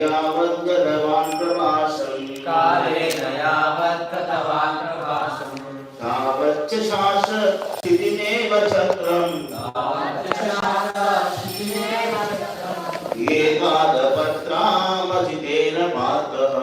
यावत् गतवान् प्रवासं कालेन यावत् गतवान् प्रवासं तावच्च शासक्षितिमेव चक्रम् एकादपत्रामजितेन पात्रः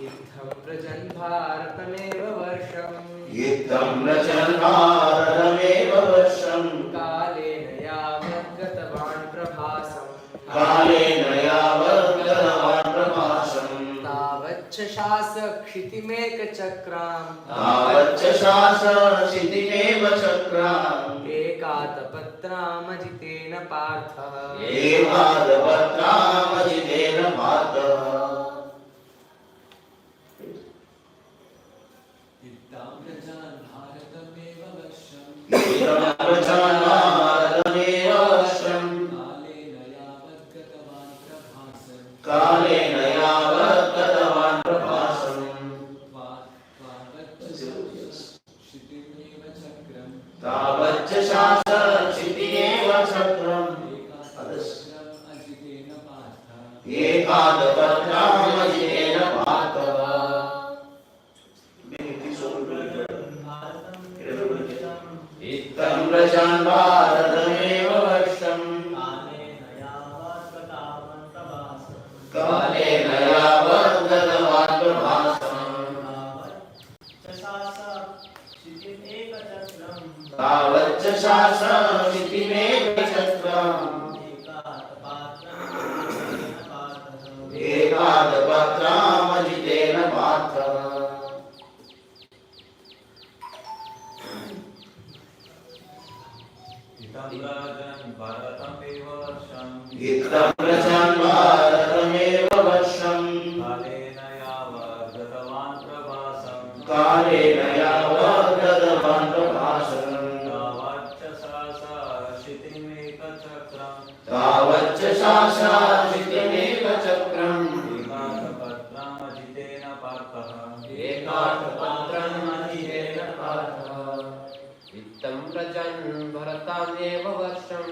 इत्थं व्रजन् भारतमेव वर्षम् युद्धं रचन् भारतमेव वर्षम् कालेन यावत् गतवान् प्रभासम् कालेन यावत् गतवान् प्रभासम् तावच्च शासक्षितिमेकचक्राम् तावच्च शासक्षितिमेव चक्राम् एकादपत्रामजितेन पार्थः एकादपत्रामजितेन पार्थः इत्थं व्रजन् भारतमेव वर्षम् इदं प्रजान् भारतमेव वर्षम् कालेन यावत् गतवान् कालेन यावत् प्रभासम् गतवान् प्रभासम् तावच्च शासक्षितिमेव चक्रम् एकादपत्रामजितेन पार्थः इत्थं व्रजन् भारतमेव वर्षम् कालेन यावत् गतवान् प्रभासम् तावच्च शासक्षितिमेव चक्रम् एकादपत्रामजितेन पार्थः इत्थं व्रजन् भारतमेव वर्षम् कालेन यावत् गतवान् प्रभासम् तावच्च शासक्षितिमेव चक्रम् एकादपत्रामजितेन पार्थः इत्थं व्रजन् भरतमेव वर्षम्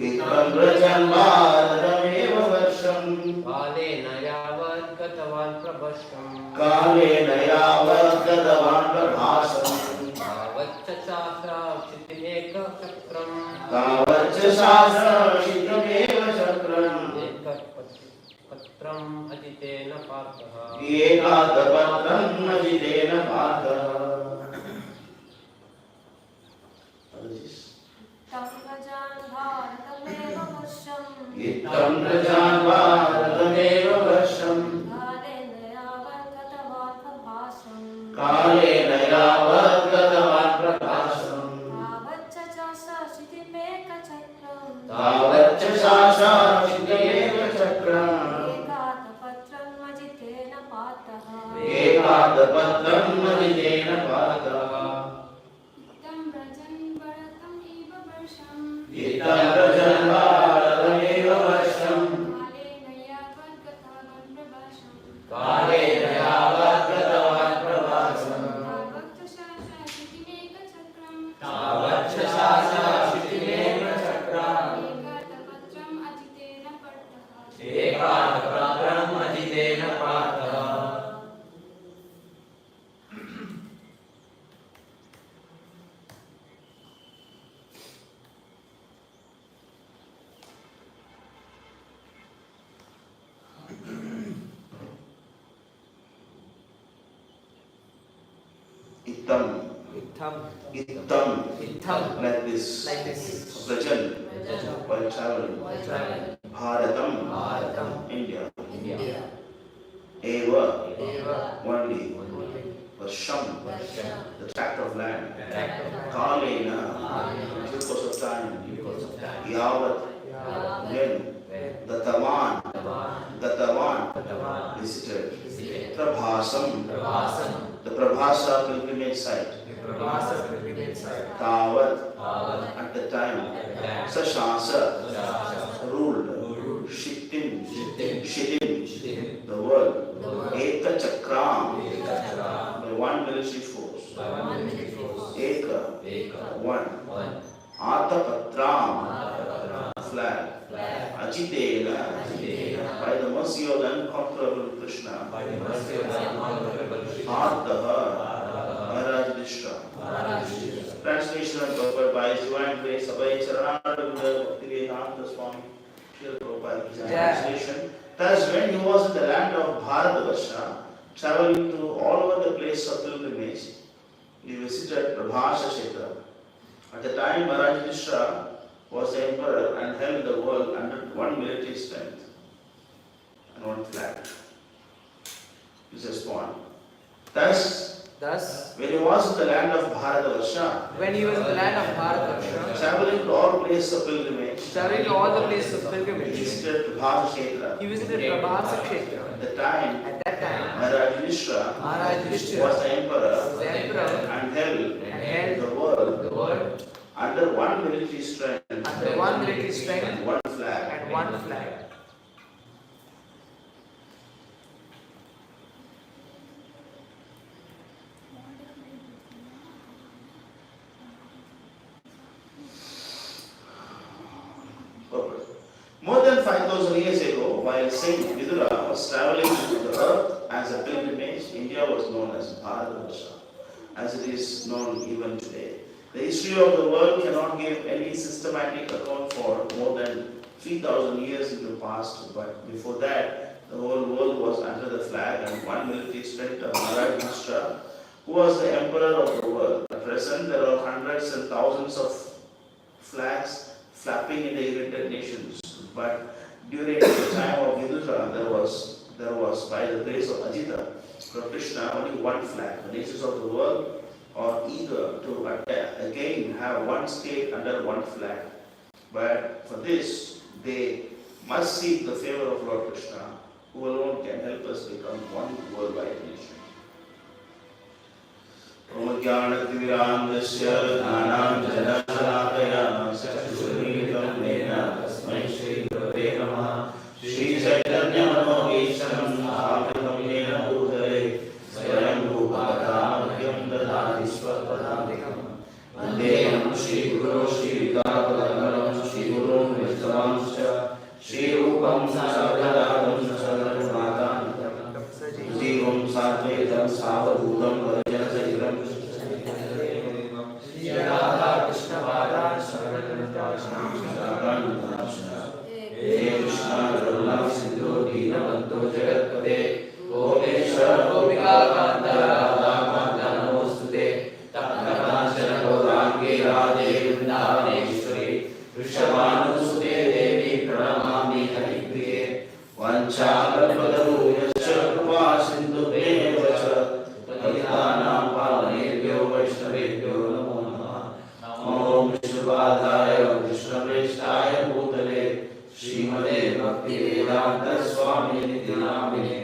इत्थं व्रजन् भारतमेव वर्षम् कालेन यावत् गतवान् प्रभासम् कालेन यावत् गतवान् प्रभासम् तावच्च शासक्षितिमेकचक्रम् तावच्च शासक्षितिमेव चक्रम् एकपत्रम् अजितेन पार्थः एकादपत्रमजितेन पार्थः इत्थं व्रजन् भारतमेव वर्षम् कालेन यावत् गतवान् प्रभासम् तावच्च शासक्षितिमेव चक्रम् एकादपत्रमजितेन पार्थः इत्थं व्रजन् भारतमेव वर्षम् कालेन यावत् गतवान् प्रभासम् तावच्च शासक्षितिमेव चक्रम् एकादपत्रमजितेन पार्थः Ittam, like this, Vrajan, while traveling, Bharatam, India, Eva, only, Varsham, the tract of land, Kalena, due course of time, Yavat, when, Gatavan, visited, Prabhasam, the Prabhasa pilgrimage site, Tavat, at the time, Sashasa, ruled, Shittim, the world, Eka Chakram, by one military force, Eka, one, Atapatram, flag. Ajitena, by the mercy of the unconquerable Krishna. Artaha, Maharaj Yudhishthira. Translation and purport by His Divine Grace, Abhay Charananda Bhaktivedanta Swami. Translation. Thus, when he was in the land of Bharatavarsha, traveling to all over the place of pilgrimage, he visited Prabhasa Kshetra. At the time, Maharaj Yudhishthira was the emperor and held the world under one military strength and one flag. This is point. Thus, when he was in the land of Bharatavarsha, traveling to all places of pilgrimage, he visited Prabhasa Kshetra. At that time, Maharaj Yudhishthira was the emperor and held the world under one military strength and one flag. More than 5,000 years ago, while Saint Vidura was traveling to the earth as a pilgrimage, India was known as Bharatavarsha, as it is known even today. The history of the world cannot give any systematic account for more than 3,000 years in the past, but before that, the whole world was under the flag and one military strength of Maharaj Yudhishthira, who was the emperor of the world. At present, there are hundreds and thousands of flags flapping in the United Nations. But during the time of Yudhishthira, there was, by the grace of Ajita, from Krishna, only one flag. The nations of the world are eager to again have one state under one flag. But for this, they must seek the favor of Lord Krishna, who alone can help us become one worldwide nation. Om Jnana-timirandasya Jnana-jana-shalakaya Chakshurmilitam Nena Tasmai Shri Gurave Namaha Shri Chaitanya Manogeesham Bhaktam Nena Bhutale Swayam Bhupadamadhyam Dadati Swapadadikam Vandeham Shri Guru Shri Vidapadaram Shri Guru Vishwamscha Shri Rupam Sarvadadam Sarvadadam Jivam Satvetam Savadhutam Varajanasayiram Radha Krishna Varan Hey Krishna Karuna Sindhu Deenabandhu Jagatpate Gopeshwar Gopika Kanta Radha Kanta Namostute Tapta Kanchana Gaurangi Radhe Vrindavaneshwari Vrishabhanusute Devi Pranamami Haripriye Vanchakalpatarubhyascha Kripa Sindhubhyo Vacha Patitanam Pavanebhyo Vaishnavebhyo Namo Namaha Om Vishnupadaya Vishnapreshthaya Bhutale Srimate Bhaktivedanta Swami Niti Namine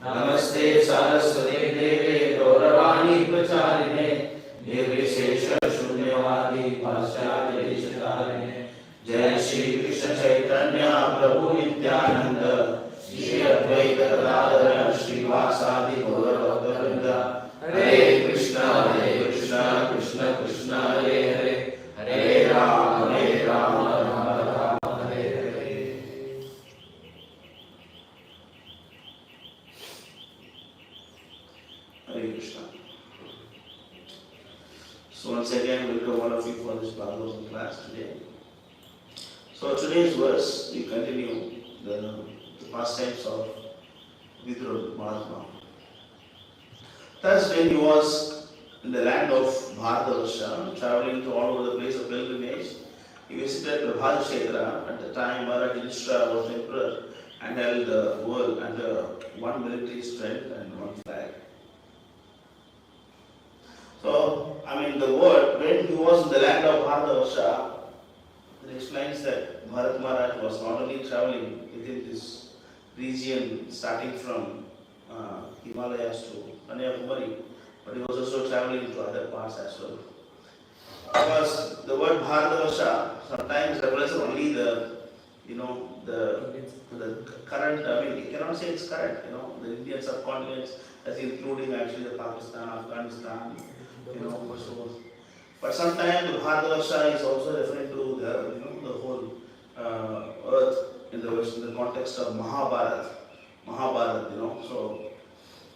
Namaste Saraswati Deve Gauravani Pracharine Nirvishesha Shunyavadi Paschatya Vishakarine Jai Shri Krishna Chaitanya Prabhu Nityananda Shri Advaita Gadadhara Shri Vasadi Gaura Bhakta Hare Krishna Krishna Krishna Hare Hare Hare Rama Rama Rama Hare Hare. Hare Krishna. So once again, welcome all of you for this Bhagavatam class today. So today's verse, we continue the pastimes of Vidura Mahatma. Thus, when he was in the land of Bharatavarsha, traveling to all over the place of pilgrimage, he visited Prabhasa Kshetra. At the time, Maharaj Yudhishthira was emperor and held the world under one military strength and one flag. So, the word, when he was in the land of Bharatavarsha, it explains that Bharat Maharaj was not only traveling within this region, starting from Himalayas to Kanyakumari, but he was also traveling to other parts as well. Because the word Bharatavarsha sometimes represents only the current, you cannot say it's current, the Indian subcontinent, as including actually the Pakistan, Afghanistan, Kosovo. But sometimes the Bharatavarsha is also referring to the whole context of Mahabharata. Mahabharata, So,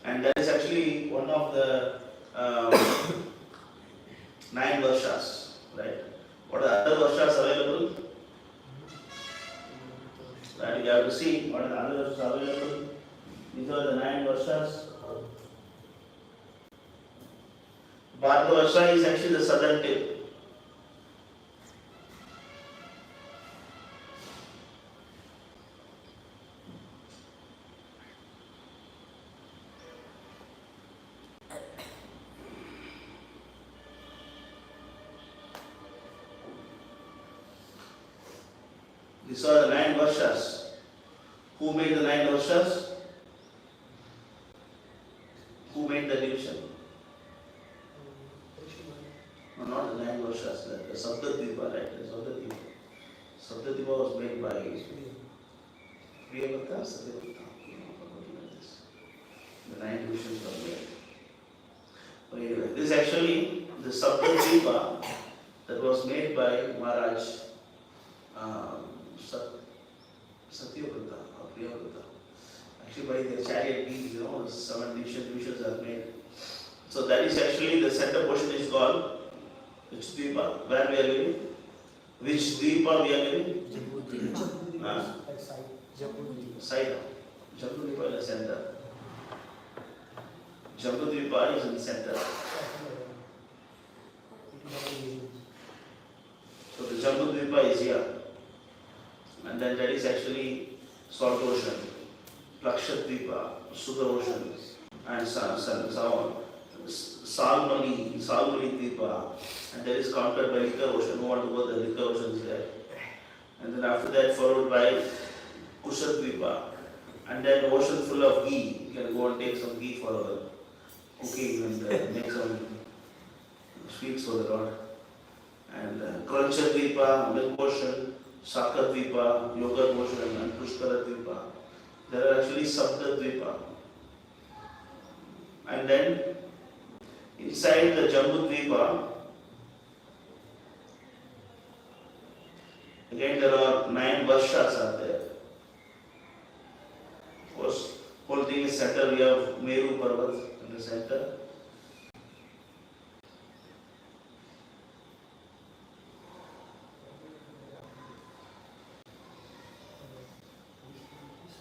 and that is actually one of the 9 varshas, right? What are the other varshas available? Right, you have to see what are the other varshas available. These are the 9 varshas. Bharata Varsha is actually the southern tip. These are the 9 varshas. Who made the 9 varshas? Who made the division? No, not the 9 varshas, the Sabdadvipa, right? The Sabdadvipa. Sabdadvipa was made by Priyavata, Satyavata. The 9 divisions were made. But anyway, this is actually the Sabdadvipa that was made by Maharaj Satyavrata or Priyavrata. Actually, by the chariot wheels, 7 divisions are made. So that is actually the center portion is called which Dvipa? Where we are living? Which Dvipa we are living? Side. Jambu Dvipa in the center. Jambu Dvipa is in the center. So the Jambu Dvipa is here. And then that is actually Salt Ocean, Lakshadvipa, Sudha Ocean, and so on. Salmali Dvipa, and that is countered by Liquor Ocean. Who want to go, the Liquor Ocean is there. And then after that, followed by Kushadvipa, and then ocean full of ghee. You can go and take some ghee for cooking and make some sweets for the Lord. And Kranchadvipa, Milk Ocean, Sakadvipa, Yogurt Ocean, and Pushkaradvipa. There are actually Sabdadvipa. And then inside the Jambudvipa, again there are 9 varshas are there. Of course, whole thing is center. We have Meru Parvat in the center.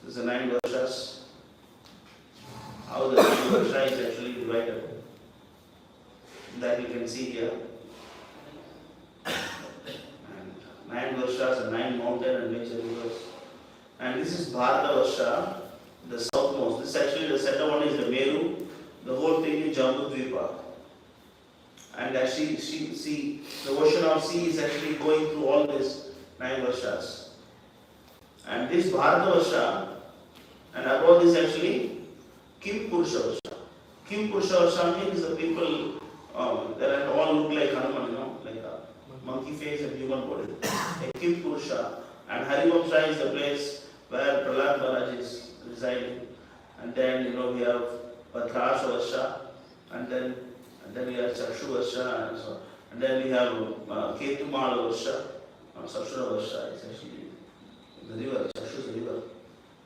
These are 9 varshas. How the varsha is actually divided. That you can see here. And 9 varshas and 9 mountain and major rivers. And this is Bharata Varsha, the southmost. This actually the center one is the Meru. The whole thing is Jambudvipa. And actually, see, the ocean of sea is actually going through all these 9 varshas. And this Bharata Varsha, and above this actually Kim Purusha Varsha. Kim Purusha Varsha means the people that all look like Hanuman, like a monkey face and human body. A Kim Purusha. And Harivamsha is the place where Prahlad Maharaj is residing. And then we have Bhadrasha Varsha, and then we have Chakshu Varsha, and so. And then we have Ketumala Varsha, Sakshura Varsha is actually the river, Chakshu is the river.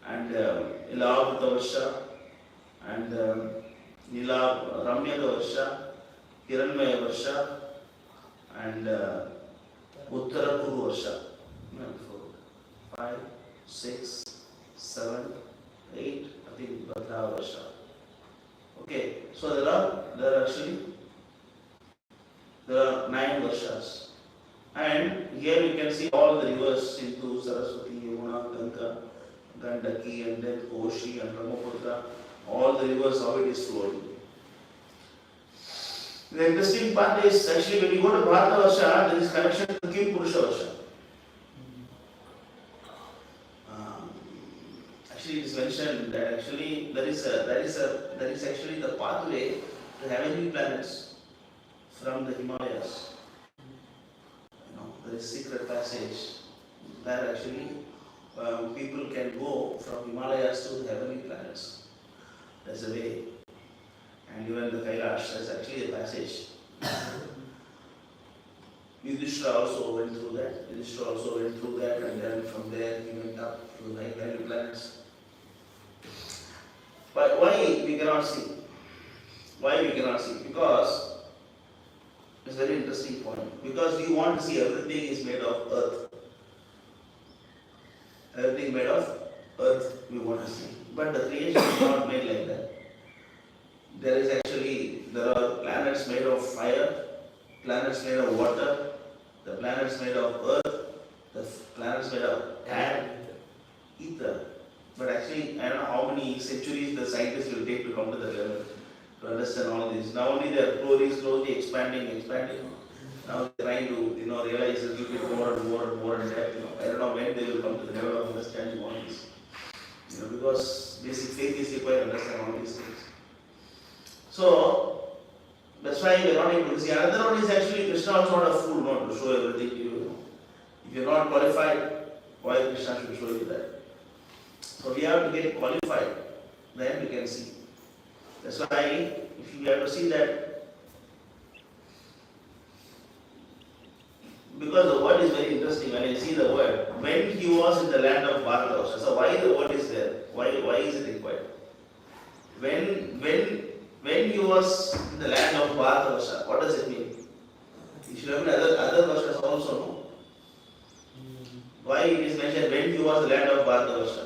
And Ilavrita Varsha, and Ramyaka Varsha, Hiranmaya Varsha, and Uttara Kuru Varsha. 5, 6, 7, 8, I think Bhadra Varsha. Okay, so there are 9 varshas. And here you can see all the rivers into Saraswati, Yamuna, Ganga, Gandaki, and then Koshi and Brahmaputra. All the rivers, how it is flowing. The interesting part is actually when you go to Bharata Varsha, there is connection to Kim Purusha Varsha. Actually, it is mentioned that actually there is actually the pathway to heavenly planets from the Himalayas. There is secret passage where actually people can go from Himalayas to the heavenly planets. There's a way. And even the Kailash, there's actually a passage. Yudhishthira also went through that. And then from there he went up to the nine planets. But why we cannot see? Why we cannot see? Because it's a very interesting point. Because we want to see everything is made of earth. Everything made of earth we want to see. But the creation is not made like that. There are planets made of fire, planets made of water, the planets made of earth, the planets made of air, ether. But actually, I don't know how many centuries the scientists will take to come to the level to understand all this. Now only they are slowly expanding. Now they are trying to realize a little bit more and more in depth. I don't know when they will come to the level of understanding all this. Because basic faith is required to understand all these things. So that's why we are not able to see. Another one is actually Krishna also not a fool not to show everything to you. If you are not qualified, why Krishna should show you that? So we have to get qualified, then we can see. That's why if you have to see that, because the word is very interesting. When I see the word, when he was in the land of Bharatavasha, so why the word is there? Why is it required? When he was in the land of Bharatavasha, what does it mean? You should have other verses also, no? Why it is mentioned when he was in the land of Bharatavasha?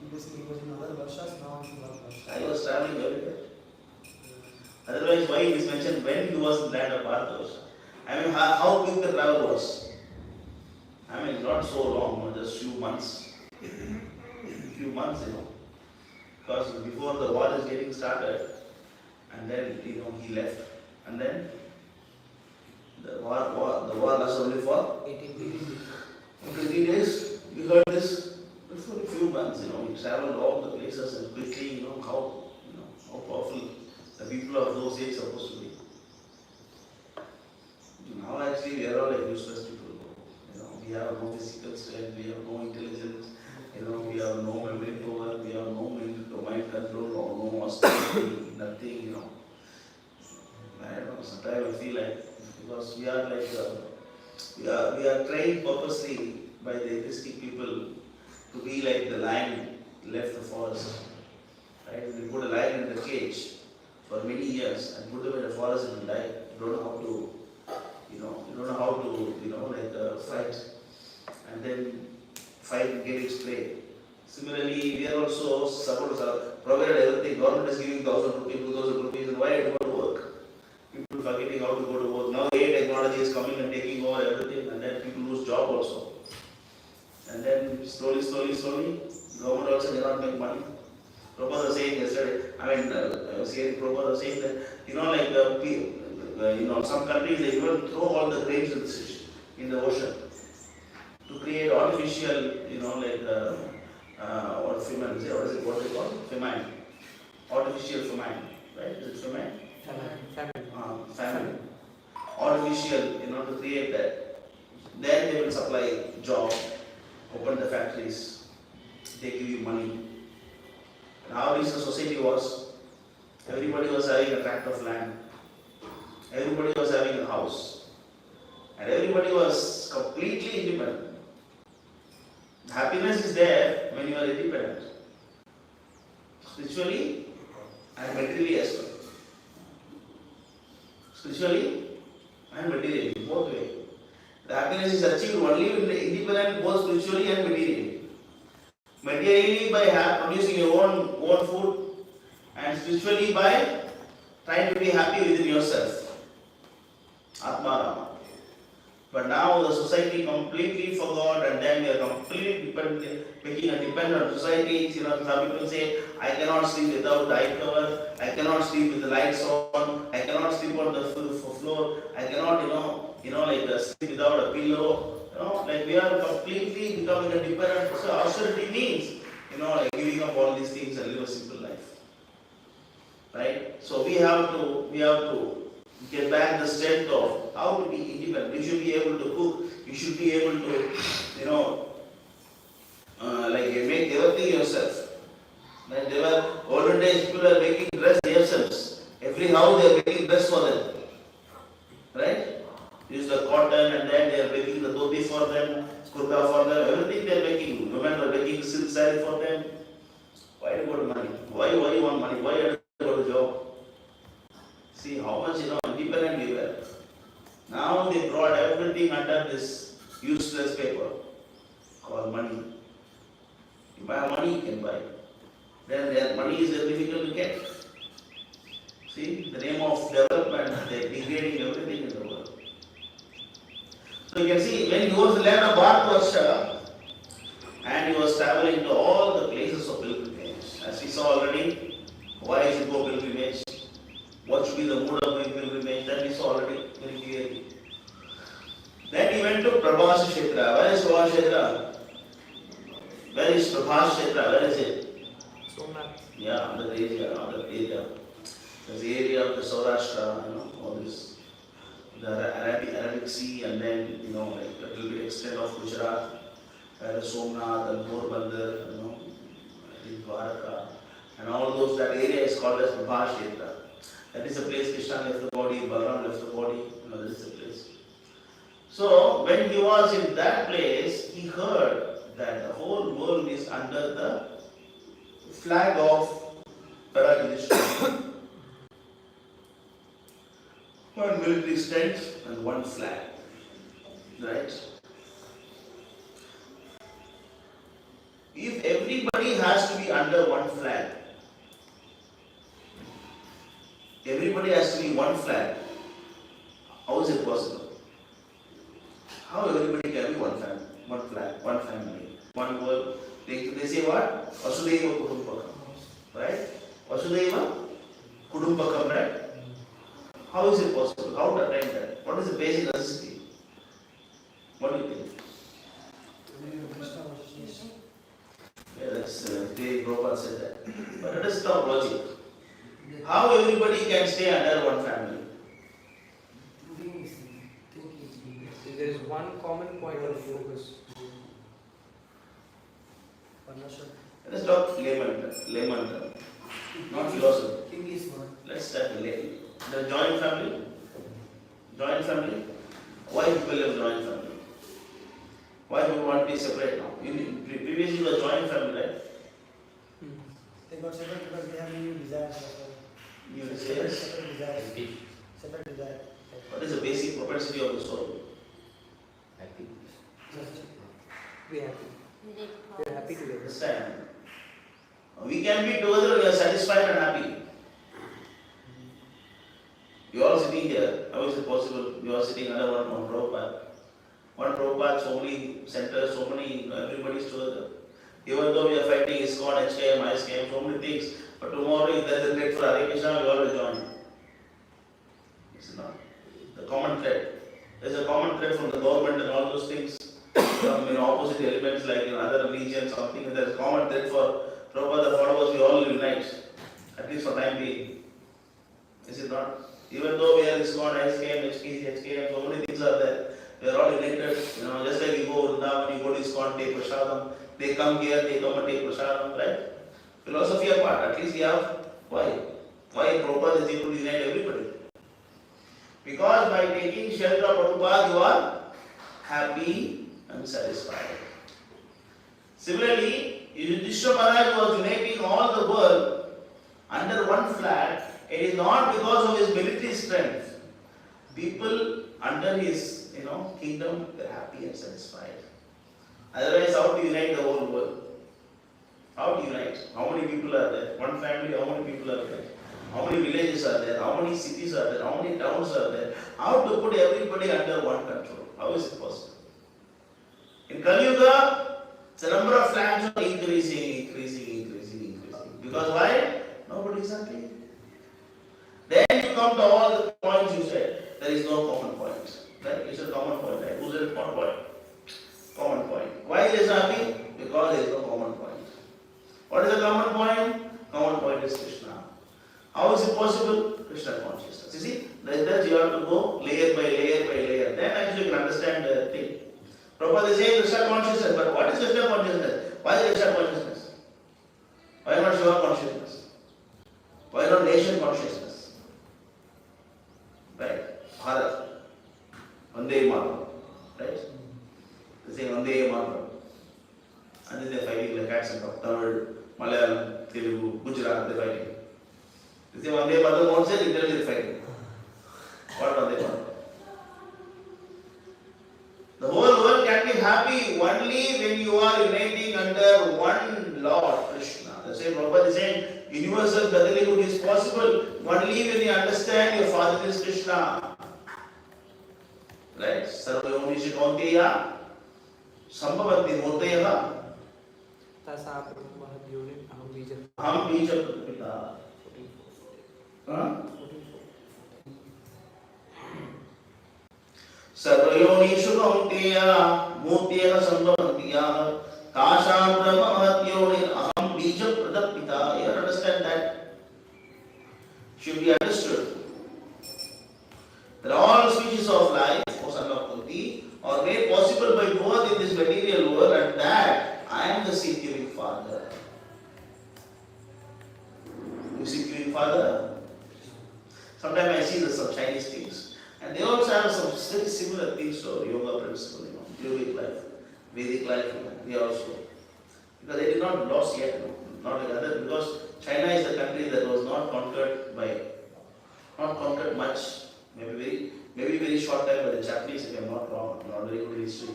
Previously he was in other Varshas, now he is in Bharatavasha. I was traveling everywhere. Otherwise, why it is mentioned when he was in the land of Bharatavasha? I mean, how quick the travel was? I mean, not so long, just few months. Because before the war is getting started, and then he left, and then the war lasted only for 18 days. We heard this before a few months. We traveled all the places and quickly. How powerful the people of those days are supposed to be. Now actually we are all like useless people. We have no physical strength, we have no intelligence, we have no memory power, we have no mind control or no austerity, nothing. I don't know. Sometimes I feel like because we are like we are trained purposely by the atheistic people to be like the lion left the forest. Right? We put a lion in the cage for many years and put them in the forest and die. You don't know how to. You don't know how to, fight and then fight and get its prey. Similarly, we are also supposed to provide everything. Government is giving 1,000 rupees, 2,000 rupees, and why do you go to work? People forgetting how to go to work. Now AI technology is coming and taking over everything, and then people lose job also. And then slowly, government also cannot make money. Prabhupada was saying yesterday, I was hearing Prabhupada was saying that, some countries they even throw all the grains in the ocean to create artificial, what they call famine, artificial famine, right? Is it famine? Famine. Artificial, to create that. Then they will supply job, open the factories, they give you money. And how recent society was, everybody was having a tract of land. Everybody was having a house. And everybody was completely independent. Happiness is there when you are independent. Spiritually and materially as well. Spiritually and materially, both ways. The happiness is achieved only when independent both spiritually and materially. Materially by producing your own food, and spiritually by trying to be happy within yourself. Atma Rama. But now the society completely forgot, and then we are completely making a dependent society. Some people say, I cannot sleep without the eye cover, I cannot sleep with the lights on, I cannot sleep on the floor, I cannot, sleep without a pillow. We are completely becoming a dependent. So austerity means, giving up all these things and live a simple life. Right? So we have to get back the strength of how to be independent. You should be able to cook. You should be able to, make everything yourself. Like there were olden days, people are making dress themselves. Every house they are making dress for them. Right? Use the cotton and then they are making the dhoti for them, kurta for them. Everything they are making. Women saree for them. Why do you go to money? Why you want money? Why you go to job? See how much independent we were. Now they brought everything under this useless paper called money. You buy money, you can buy. Then their money is very difficult to get. See, the name of development, they are degrading everything in the world. So you can see when he was the land of Bharatvarsha and he was traveling to all the places of pilgrimage. As we saw already, why should go pilgrimage? What should be the mood of going pilgrimage? That we saw already very clearly. Then he went to Prabhas Kshetra. Where is Prabhas Kshetra? Where is Prabhas Kshetra? Where is it? Somnath. Yeah, the area. There's the area of the Saurashtra, all this, the Arabic Sea, and then, like a little bit extent of Gujarat, the Somnath and Porbandar, Dwarka, and all those, that area is called as Prabhas Kshetra. That is the place Krishna left the body, Balaram left the body, this is the place. So, when he was in that place, he heard that the whole world is under the flag of Paradishna. One military strength and one flag. Right? If everybody has to be under one flag, everybody has to be one flag, how is it possible? How everybody can be one flag, one family, one world? They say what? Vasudhaiva Kudumbakam. Right? Vasudhaiva Kudumbakam, right? How is it possible? How to attain that? What is the basic necessity? What do you think? Yeah, that's H.G Prahlad said that. But let us talk logic. How everybody can stay under one family? There is one common point of focus. Let us talk layman term, not philosophy. Let's start with layman. The joint family. Joint family. Why people have joint family? Why people want to be separate now? Previously it was joint family, right? They got separate because they have new desires. New desires. Separate desires. Separate desires. What is the basic propensity of the soul? Happy. Be happy. We are happy together. Understand? We can be together, we are satisfied and happy. You all sitting here, how is it possible? You are sitting under one Prabhupada. One Prabhupada, so many centers, so many, everybody's together. Even though we are fighting ISKCON, HKM, ISKM, so many things, but tomorrow if there is a threat for Hare Krishna, we all will join. It's not. The common threat. There is a common threat from the government and all those things, from opposite elements like other religions, something. There is a common threat for Prabhupada, the followers, we all will unite, at least for time being. Is it not? Even though we are ISKCON, ISKM, HKM, so many things are there. We are all united. Just like you go Vrindavan, you go to ISKCON, take prasadam. They come here, they come and take prasadam, right? Philosophy apart, at least we have why? Why Prabhupada is able to unite everybody? Because by taking shelter of Prabhupada, you are happy and satisfied. Similarly, Yudhishthira Maharaj was uniting all the world under one flag. It is not because of his military strength. People under his kingdom, they are happy and satisfied. Otherwise, how to unite the whole world? How to unite? How many people are there? One family, how many people are there? How many villages are there? How many cities are there? How many towns are there? How to put everybody under one control? How is it possible? In Kali Yuga, the number of flags are increasing. Because why? Nobody is happy. Then you come to all the points you said. There is no common point. Right? It's a common point, right? Who's the common point? Common point. Why is it happy? Because there is no common point. What is the common point? Common point is Krishna. How is it possible? Krishna consciousness. You see, like that you have to go layer by layer by layer. Then actually you can understand the thing. Prabhupada is saying Krishna consciousness, but what is Krishna consciousness? Why is Krishna consciousness? Why not Shiva consciousness? Why not nation consciousness? Right? Bharat. Vande Mataram. Right? They say Vande Mataram. And then they're fighting like cats and dogs. Tamil, Malayalam, Telugu, Gujarat, they're fighting. If they one day mother won't say, literally they're fighting. What are they want? The whole world can be happy only when you are uniting under one Lord, Krishna. The same Prabhupada is saying, universal brotherhood is possible only when you understand your Father is Krishna. Right? Sarvayonishi Kaunteya, Sambhavati Murtayaha, Tasa Mahadyonim Aham Bija. Aham Bija Pita. Sarvayonishu Kaunteya, Murtayaha Sambhavatiya, Kasam Brahma Mahadyonim Aham Bija Pradapita. You understand that? Should be understood. That all species of life, O son of Kunti, are made possible by both in this material world, and that I am the seed-giving Father. You seed-giving Father? Sometimes I see some Chinese things, and they also have some very similar things to yoga principle, yogic life, Vedic life, they also. Because they did not lose yet, not like other, because China is a country that was not conquered much. Maybe very short time by the Japanese, if I am not wrong, not very good history.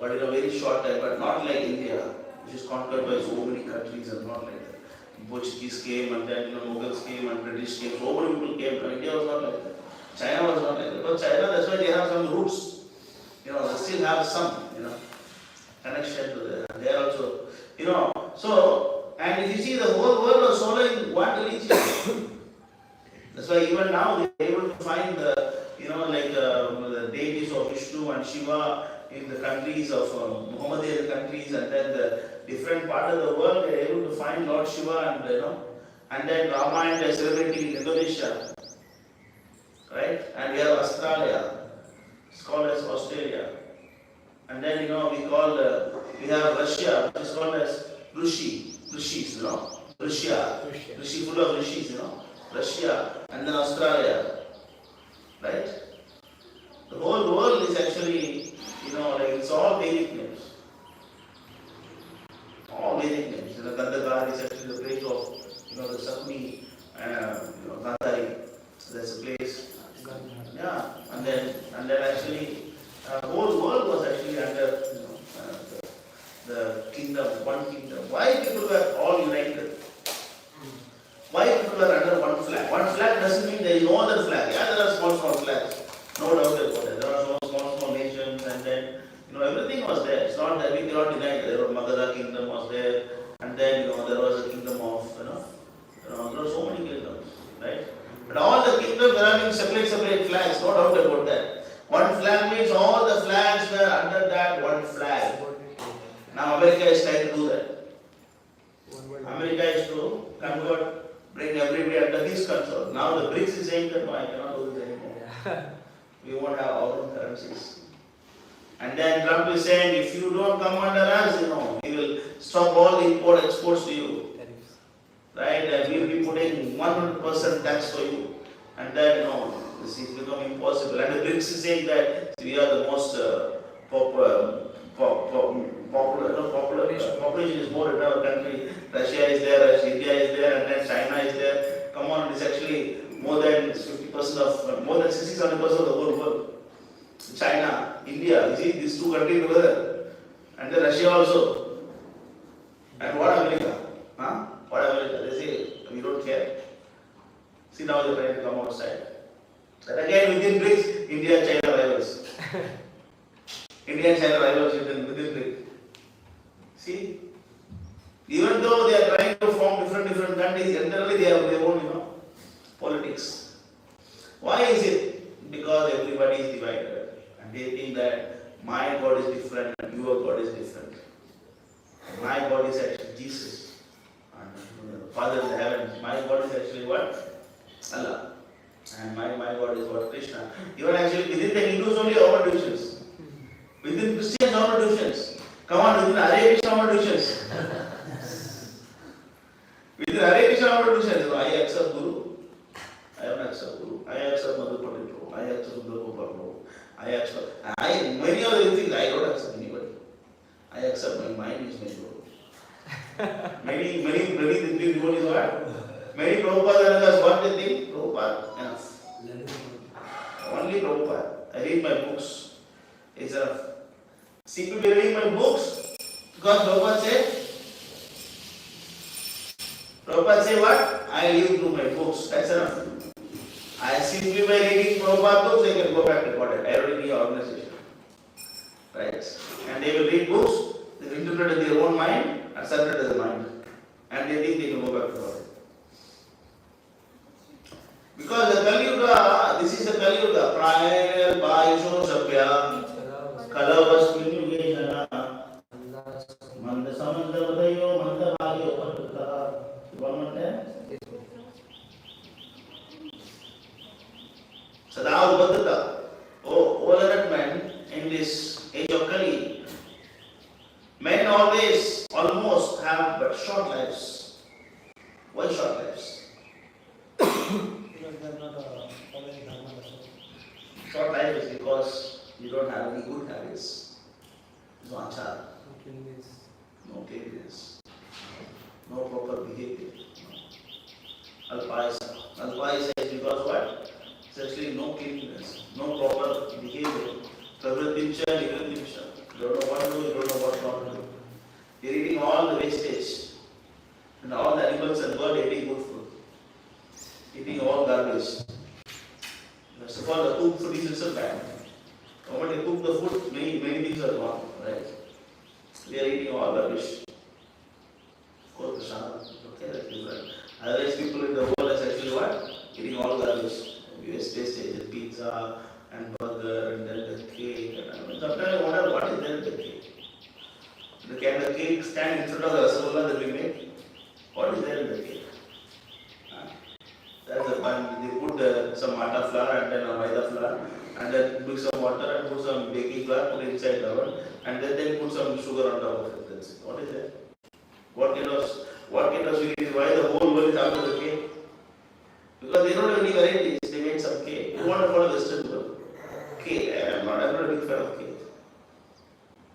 But in a very short time, but not like India, which is conquered by so many countries and not like that. Portuguese came and then Mughals came and British came, so many people came. But India was not like that. China was not like that. But China, that's why they have some roots. They still have some, connection to them. They are also, so, and if you see the whole world was following one religion. That's why even now they are able to find the deities of Vishnu and Shiva in the countries of Muhammadan countries, and then the different part of the world they are able to find Lord Shiva, and then Ramayana they are celebrating in Indonesia, right? And we have Australia, it's called as Australia, and then we have Russia, which is called as Rishis, Russia, Rishi, full of Rishis, Russia, and then Australia, right? The whole world is actually, it's all Vedic names. All Vedic names. Gandhar is actually the place of, the Sakni, Gandhari. That's a place. Yeah, and then actually, the whole world was actually under, the kingdom, one kingdom. Why people were all united? Why people are under one flag? One flag doesn't mean there is no other flag. Yeah, there are small flags. No doubt about it. There are small nations, and then, everything was there. It's not that we cannot deny it. There was Magadha kingdom was there, and then, there was a kingdom of, there are so many kingdoms, right? But all the kingdoms are having separate flags. No doubt about that. One flag means all the flags were under that one flag. Now America is trying to do that. America is to bring everybody under his control. Now the BRICS is saying that no, I cannot do this anymore. We won't have our own currencies. And then Trump is saying, if you don't come under us, we will stop all the import exports to you. Right? And we will be putting 100% tax for you. And then, this is becoming impossible. And the BRICS is saying that we are the most population is more in our country. Russia is there, India is there, and then China is there. Come on, it's actually more than 50% of, more than 60-70% of the whole world. China, India, you see these two countries together, and then Russia also. And what America? What America? They say we don't care. See, now they're trying to come outside. And again within BRICS, India and China rivals. India and China rivals within BRICS. See, even though they are trying to form different countries, internally they have their own, politics. Why is it? Because everybody is divided, and they think that my God is different and your God is different. My God is actually Jesus, and Father in the heavens. My God is actually what? Allah. And my God is what? Krishna. Even actually within the Hindus only our divisions. Within Christians our divisions. Come on, within Hare Krishna our divisions. Within Hare Krishna our divisions. I accept Guru. I don't accept Guru. I accept Madhupati Prabhu. I accept Sundar Prabhu. Many of the things I don't accept anybody. I accept my mind is my Guru. Many thinking devotees what? Many Prabhupada others, what they think? Prabhupada, enough. Only Prabhupada. I read my books. It's enough. See people reading my books because Prabhupada say what? I live through my books. That's enough. I simply by reading Prabhupada books, they can go back to God. I already know organization. Right? And they will read books, they will interpret in their own mind, accept it as a mind. And they think they can go back to God. Because the Kali Yuga, this is the Kali Yuga. Prior Baisho Sabya, Kalavasmin Yugeshana, Manda Samanda Vadayo, Manda Bhagyo Pataka. One more time. Sada Ubadata. Oh, overnight men in this age of Kali, men always, almost have but short lives. Why short lives? Because they are not following Dharma. Short life is because you don't have any good habits. No achar, no cleanliness, no proper behavior. Alpayasa. Alpayasa is because what? It's actually no cleanliness, no proper behavior. Pravritimcha, nivritimcha. You don't know what to do, you don't know what not to do. You're eating all the wastage. And all the animals and birds eating good food. Eating all garbage. First of all, the cooked food is itself bad. The moment you cook the food, many things are gone, right? We are eating all rubbish. Of course, Krishna, okay, that's different. Otherwise, people in the world are actually what? Eating all garbage. Wastage, pizza and burger and then the cake. And sometimes I wonder what is there in the cake. Can the cake stand in front of the rasagolla that we make? What is there in the cake? That's the fun. They put some atta flour and then a maida flour and then mix some water and put some baking flour, put it inside the oven and then put some sugar on top of it. That's it. What is that? What kind of sweet is why the whole world is after the cake? Because they don't have any varieties. They made some cake. You want to follow Western world? Cake. I'm not a big fan of cake.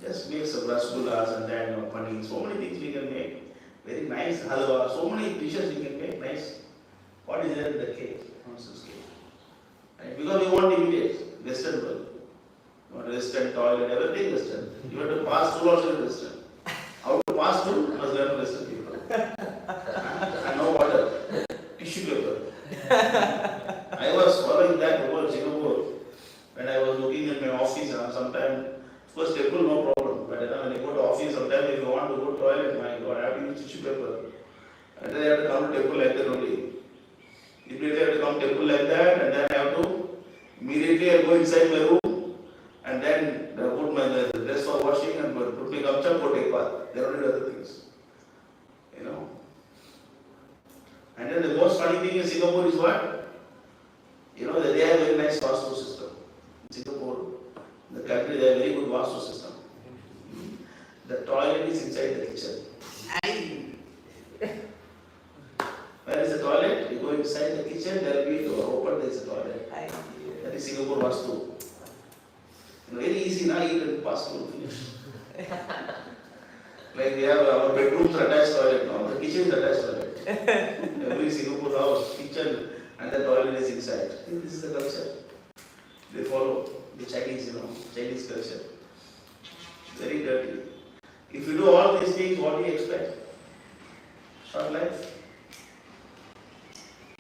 Just make some rasgullas and then paneer. So many things we can make. Very nice halwa. So many dishes we can make nice. What is there in the cake? Nonsense cake. Right? Because we want immediate Western world. You want Western toilet, everything Western. You want to pass through also in Western. How to pass through? Must learn Western people. And no water. Tissue paper. I was following that over Singapore when I was looking at my office sometime. Of course, temple no problem. But when you go to office, sometimes if you want to go to toilet, my God, I have to use tissue paper. And then I have to come to temple like that only. Immediately I have to come to temple like that, and then I have to immediately I go inside my room, and then put my dress for washing and put my gamcha, go take bath. There are only other things. You know. And then the most funny thing in Singapore is what? You know, they have a very nice vastu system. In Singapore, the country, they have a very good vastu system. The toilet is inside the kitchen. Where is the toilet? You go inside the kitchen, there will be a door open, there is a toilet. That is Singapore vastu. Very easy now, eat and pass through, finish. Like we have our bedrooms attached toilet now, the kitchen is attached toilet. Every Singapore house, kitchen and the toilet is inside. This is the culture. They follow the Chinese, Chinese culture. Very dirty. If you do all these things, what do you expect? Short life.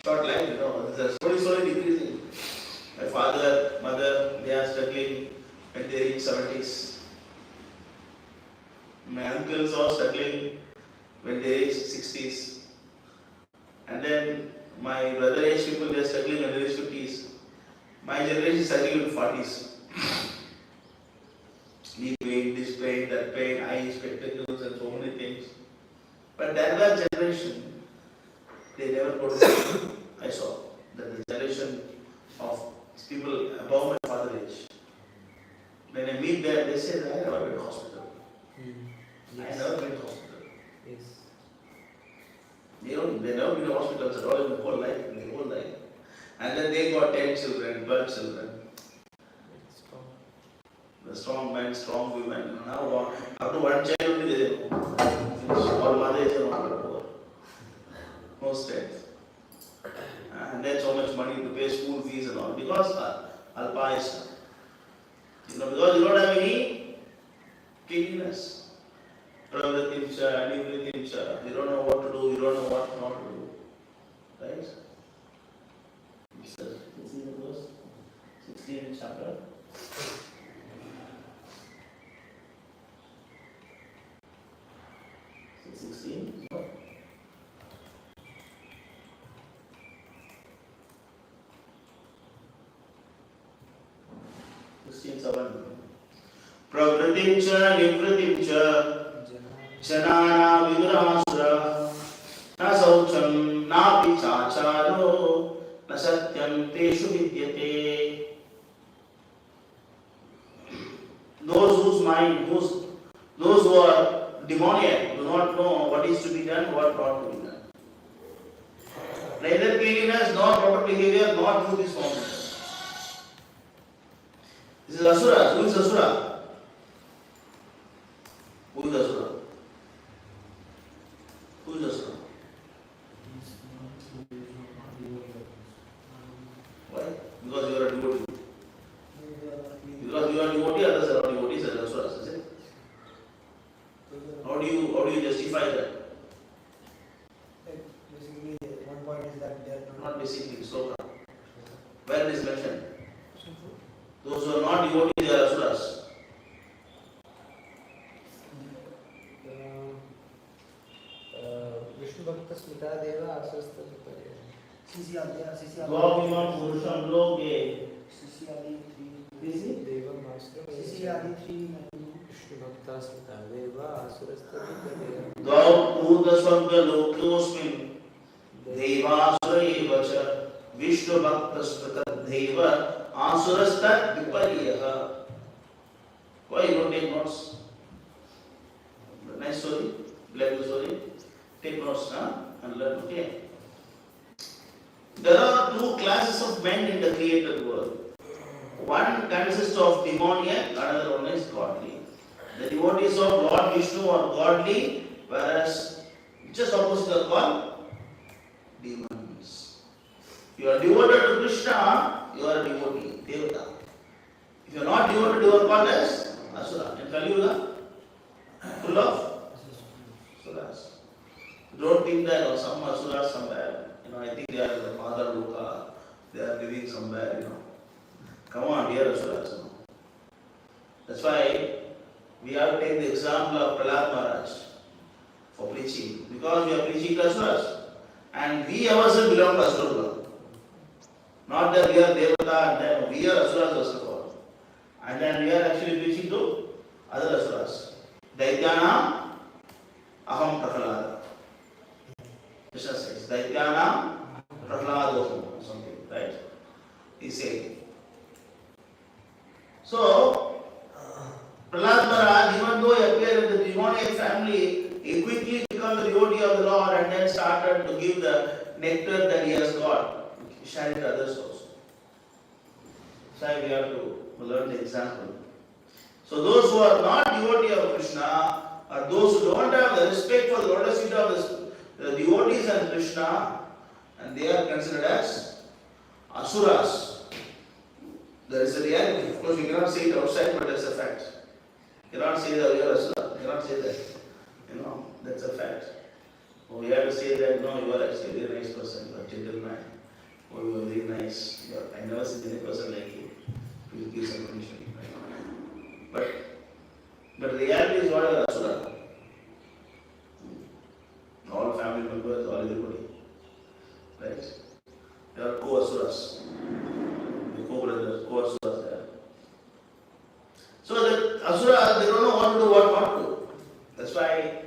Short life, the slowly decreasing. My father, mother, they are struggling when they reach 70s. My uncles are struggling when they reach 60s. And then my brother age people, they are struggling when they reach 50s. My generation is struggling in 40s. Knee pain, this pain, that pain, eye spectacles and so many things. But that was generation, they never put it. I saw that the generation of people above my father age. When I meet them, they say, I never been to hospital. Yes. I never been to hospital. Yes. They never been to hospitals at all in their whole life. And then they got 10 children, 12 children. The strong men, strong women. Now, up to one child only they finish all pravritim cha, anivritim cha. You don't know what to do, you don't know what not to do. Right? Sir, you see the verse? 16th chapter. 16. No. 16:7. Pravritim cha, nivritim cha, janana vidurasura, na saucham, na pichacharo, na satyam teshu vidyate. Those whose mind, those who are demoniac do not know what is to be done, what not to be done. Neither cleanliness, nor proper behavior, nor truth is found. This is Asura. Who is Asura? Who is Asura? Who is Asura? Why? Because you are a devotee. Because you are devotee, others are not devotees, and Asuras, is it? How do you justify that? Basically, one point is that they are Not basically, sloka. Where it is mentioned? Those who are not devotees, they are Asuras. Vishnu Bhakta Smita Deva Aswastha Viparya. Dvavimam Purusham Loke. Deva Master Vishnu Bhakta Smita Deva Aswastha Viparya. Dvav Bhuta Swarga Lokosmin Devasura Evacha Vishnu Bhakta Smita Deva Asurasta Viparya. Why you don't take notes? Nice story. Like the story. Take notes, and learn. Okay. There are two classes of men in the created world. One consists of demoniac, another one is godly. The devotees of Lord Vishnu are godly, whereas just opposite are called demons. If you are devoted to Krishna, you are a devotee, Devata. If you are not devoted, you are called as Asura. In Kali Yuga, full of Asuras. Don't think that some Asuras somewhere. I think they are in the Mother Loka, they are living somewhere, Come on, dear Asuras. That's why we have to take the example of Prahlad Maharaj for preaching. Because we are preaching to Asuras. And we ourselves belong to Asura. Not that we are Devata and then we are Asuras first of all. And then we are actually preaching to other Asuras. Daityanam Aham Prahlada. Krishna says, Daityanam Prahlada something, right? He said. So, Prahlad Maharaj, even though he appeared in the demoniac family, he quickly became the devotee of the Lord and then started to give the nectar that he has got, share it to others also. So we have to learn the example. So those who are not devotee of Krishna, or those who don't have the respect for the lotus feet of the devotees and Krishna, and they are considered as Asuras. There is a reality. Of course, we cannot say it outside, but that's a fact. You cannot say that you are Asura. You cannot say that. That's a fact. We have to say that, no, you are actually a very nice person, you are a gentleman. Oh, you are very nice. I never seen any person like you. Please give some punishment. But the reality is what is Asura. All family members, all everybody. Right? They are co-Asuras. The co-brothers, co-Asuras there. So the Asuras, they don't know what to do, what not to do. That's why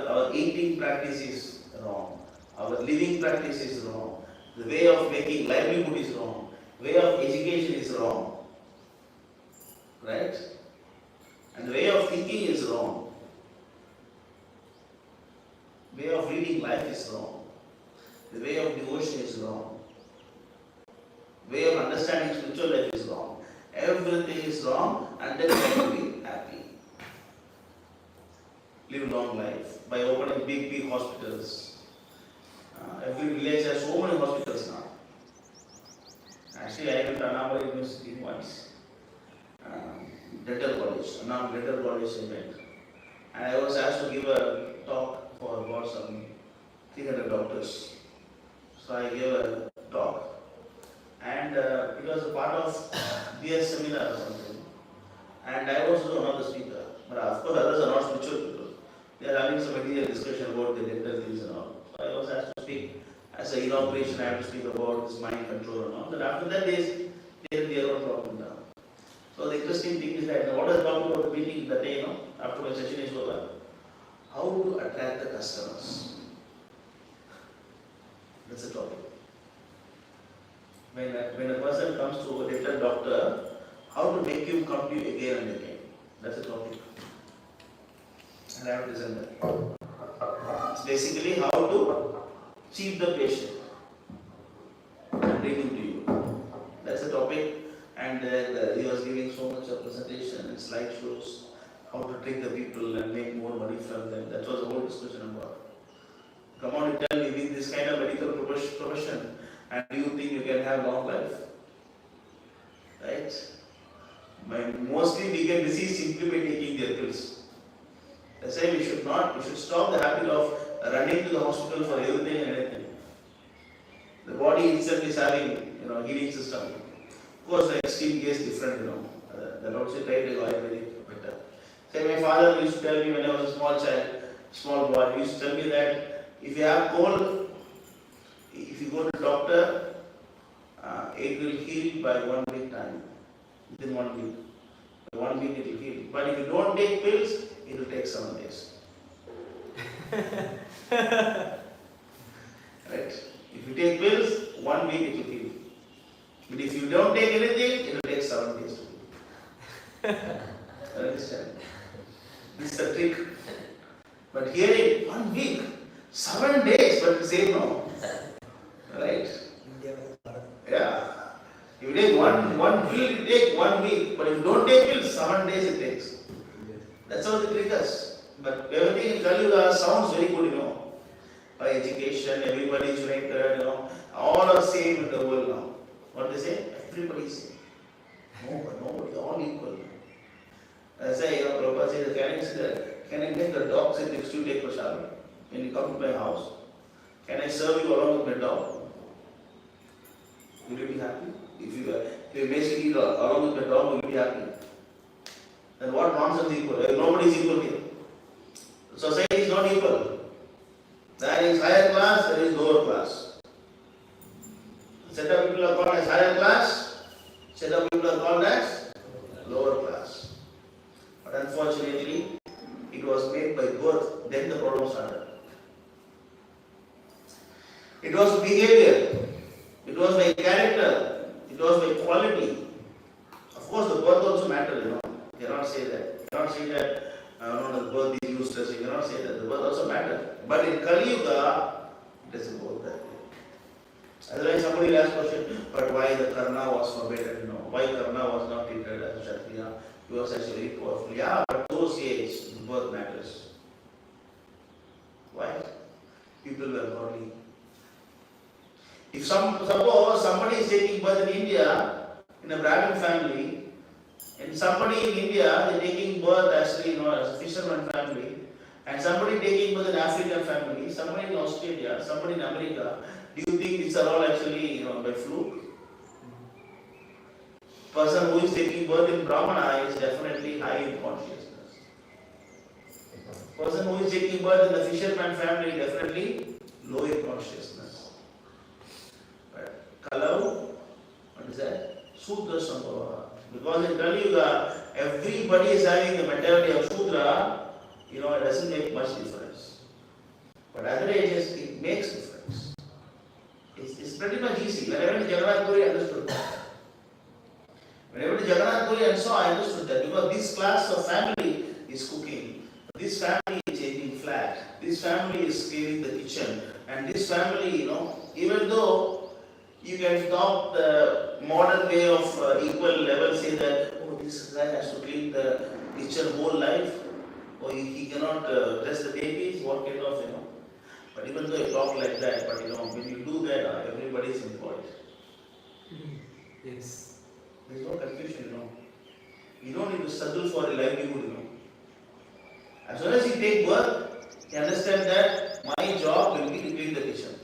our eating practice is wrong. Our living practice is wrong. The way of making livelihood is wrong. The way of education is wrong. Right? And the way of thinking is wrong. The way of reading life is wrong. The way of devotion is wrong. The way of understanding spiritual life is wrong. Everything is wrong, and then we can be happy. Live long life by opening big hospitals. Every village has so many hospitals now. Actually, I went to Anamari University once. Dental college, Dental college I went. And I was asked asked to give a talk for about some 300 doctors. So I gave a talk, and it was a part of BS seminar or something. And I was one of the speaker. But of course, others are not spiritual people. They are having some material discussion about the dental things and all. So I was asked to speak as an inauguration. I have to speak about this mind control and all. But after that, they are all dropping down. So the interesting thing is that what I talked about the meeting that day, after my session is over, how to attract the customers. That's the topic. When a person comes to a dental doctor, how to make him come to you again and again. That's the topic. And I have presented that. It's basically how to cheat the patient and bring him to you. That's the topic. And he was giving so much of presentation and slideshows, how to trick the people and make more money from them. That was the whole discussion about. Come on, you tell me, with this kind of medical profession, and do you think you can have long life? Right? Mostly we get disease simply by taking their pills. I say we should stop the habit of running to the hospital for everything and anything. The body itself is having, healing system. Of course, the extreme case is different, that also try to avoid very better. Say my father used to tell me when I was a small boy, he used to tell me that if you have cold, if you go to the doctor, it will heal by 1 week time. Within 1 week. By 1 week it will heal. But if you don't take pills, it will take 7 days. Right? If you take pills, 1 week it will heal. But if you don't take anything, it will take 7 days to heal. Understand? This is the trick. But here 1 week, 7 days, but you say no. Right? Yeah. If you take one pill, it takes 1 week. But if you don't take pills, 7 days it takes. That's how they trick us. But everything in Kali sounds very good, By education, everybody is united, all are same in the world now. What they say? Everybody is same. Nobody, all equal. I say, Prabhupada says, can I make the dog sit next to you take prasad? When you come to my house, can I serve you along with my dog? Will you be happy? If you basically eat along with my dog, will you be happy? Then what nonsense is equal? Nobody is equal here. Society is not equal. There is higher class, there is lower class. Set of people are called as higher class, set of people are called as lower class. But unfortunately, it was made by birth, then the problem started. It was behavior, it was by character, it was by quality. Of course, the birth also matters, You cannot say that. You cannot say that the birth is useless. You cannot say that. The birth also matters. But in Kali Yuga, it doesn't go that way. Otherwise, somebody will ask question, but why the Karna was forbidden? Why Karna was not treated as a Kshatriya? He was actually powerful. Yeah, but those age, birth matters. Why? People were godly. If suppose somebody is taking birth in India, in a Brahmin family, and somebody in India, they are taking birth actually, as a fisherman family, and somebody taking birth in African family, somebody in Australia, somebody in America, do you think these are all actually, by fluke? Person who is taking birth in Brahmana is definitely high in consciousness. Person who is taking birth in the fisherman family definitely low in consciousness. But Kalau, what is that? Sudra Sambhava. Because in Kali Yuga, everybody is having the mentality of Shudra, it doesn't make much difference. But other ages, it makes difference. It's pretty much easy. When I went to Jagannath Puri, I understood that. When I went to Jagannath Puri and saw, I understood that. Because this class of family is cooking. This family is changing flat. This family is cleaning the kitchen. And this family, even though you can talk the modern way of equal level, say that, this guy has to clean the kitchen whole life, or he cannot dress the babies, what kind of, But even though you talk like that, but when you do that, everybody is employed. Yes. There is no confusion, You don't need to struggle for a livelihood, As soon as he take work, he understands that my job will be to clean the kitchen.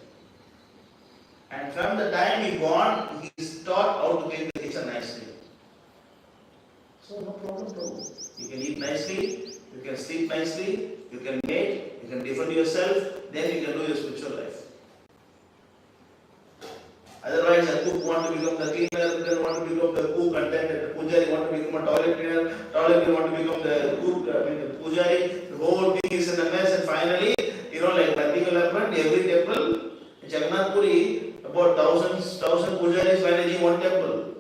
And from the time he born, he is taught how to clean the kitchen nicely. So no problem, bro. You can eat nicely, you can sleep nicely, you can mate, you can defend yourself, then you can do your spiritual life. Otherwise, a cook want to become the cleaner, then want to become the cook, and then the pujari want to become a toilet cleaner, toilet cleaner want to become the cook, the pujari. The whole thing is in a mess, and finally, like vertical development, every temple, in Jagannath Puri, about thousand pujaris managing one temple.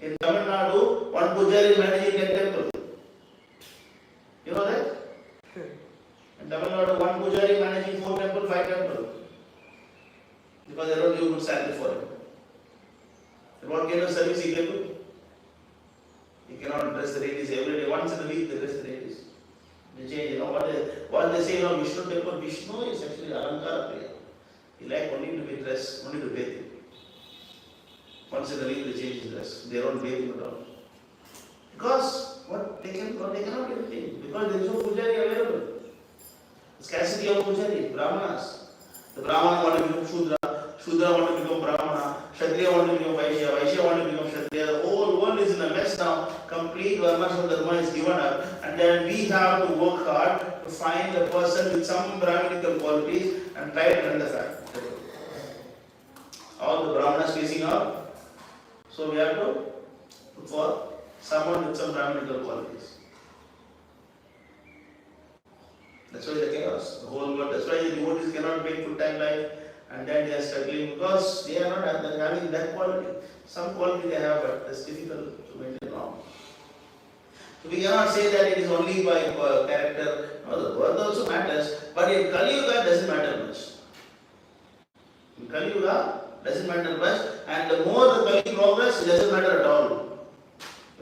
In Tamil Nadu, one pujari is managing 10 temples. You know that? In Tamil Nadu, one pujari managing 4 temples, 5 temples. Because they don't give good salary for it. And what kind of service he can do? He cannot dress the ladies every day. Once in a week they dress the ladies. They change, what they say, Vishnu temple, Vishnu is actually Alankara prayer. He like only to be dressed, only to bathe. Once in a week they change his dress. They don't bathe him at all. Because they cannot get anything. Because there is no pujari available. Scarcity of pujari, brahmanas. The brahmana want to become Shudra, Shudra want to become Brahmana, Kshatriya want to become Vaishya, Vaishya want to become Kshatriya. The whole world is in a mess now. Complete Varnashram Dharma is given up, and then we have to work hard to find a person with some Brahminical qualities and try to run the family. All the Brahmanas facing up, so we have to look for someone with some Brahminical qualities. That's why the chaos, the whole world. That's why the devotees cannot make full-time life, and then they are struggling because they are not having that quality. Some quality they have, but it's difficult to maintain long. So we cannot say that it is only by character. No, the birth also matters, but in Kali Yuga doesn't matter much. In Kali Yuga doesn't matter much, and the more the Kali progress, it doesn't matter at all.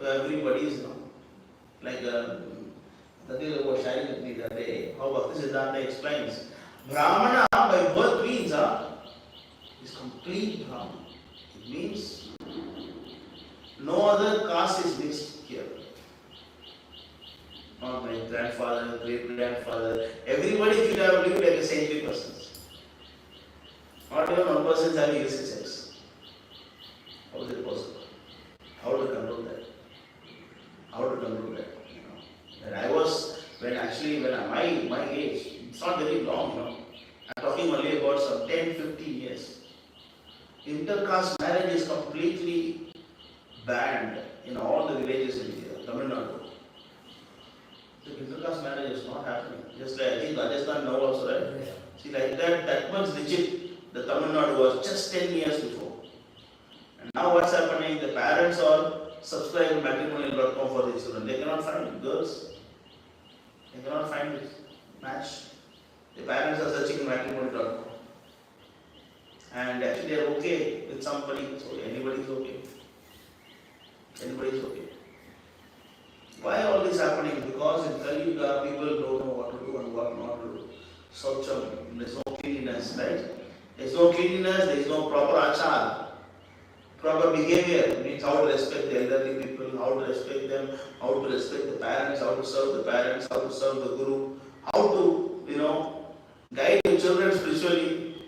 Everybody is like. That is what sharing with me that day. How Bhakti Siddhanta explains. Brahmana by birth means is complete Brahman. It means no other caste is mixed here. Not my grandfather, great grandfather. Everybody should have lived like a saintly person. Not even one person is having illicit sex. How is it possible? How to control that? How to control that? And I was, when my age, it's not very long, I'm talking only about some 10, 15 years. Intercaste marriage is completely banned in all the villages in India, Tamil Nadu. So intercaste marriage is not happening. Just like I think Rajasthan now also, right? Yeah. See, like that much rigid, the Tamil Nadu was just 10 years before. And now what's happening? The parents are subscribing to matrimonial.com for their children. They cannot find girls. They cannot find this match. The parents are searching matrimony.com. And actually they are okay with somebody, so anybody is okay. Anybody is okay. Why all this happening? Because in Kali Yuga people don't know what to do and what not to do. Saucham, there is no cleanliness, right? There is no cleanliness, there is no proper achar. Proper behavior means how to respect the elderly people, how to respect them, how to respect the parents, how to serve the parents, how to serve the guru, how to, guide your children spiritually.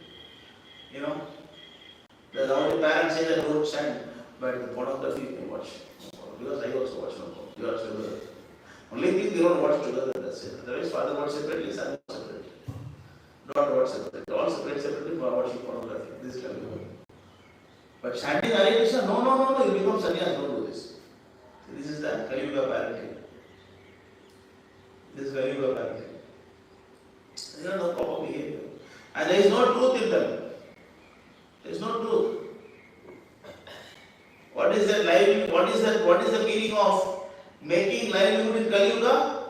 The only parents say that don't chant, but the pornography you can watch. Because I also watch no porn. You watch together. Only thing they don't watch together, that's it. Otherwise, father watch separately, son watch separately. Don't watch separately. All separately for watching pornography. This is Kali Yuga. But chanting Hare Krishna, no, you become sannyas, don't do this. This is the Kali Yuga parenting. This is Kali Yuga parenting. There is no proper behavior. And there is no truth in them. There is no truth. What is that livelihood? What is the meaning of making livelihood in Kali Yuga?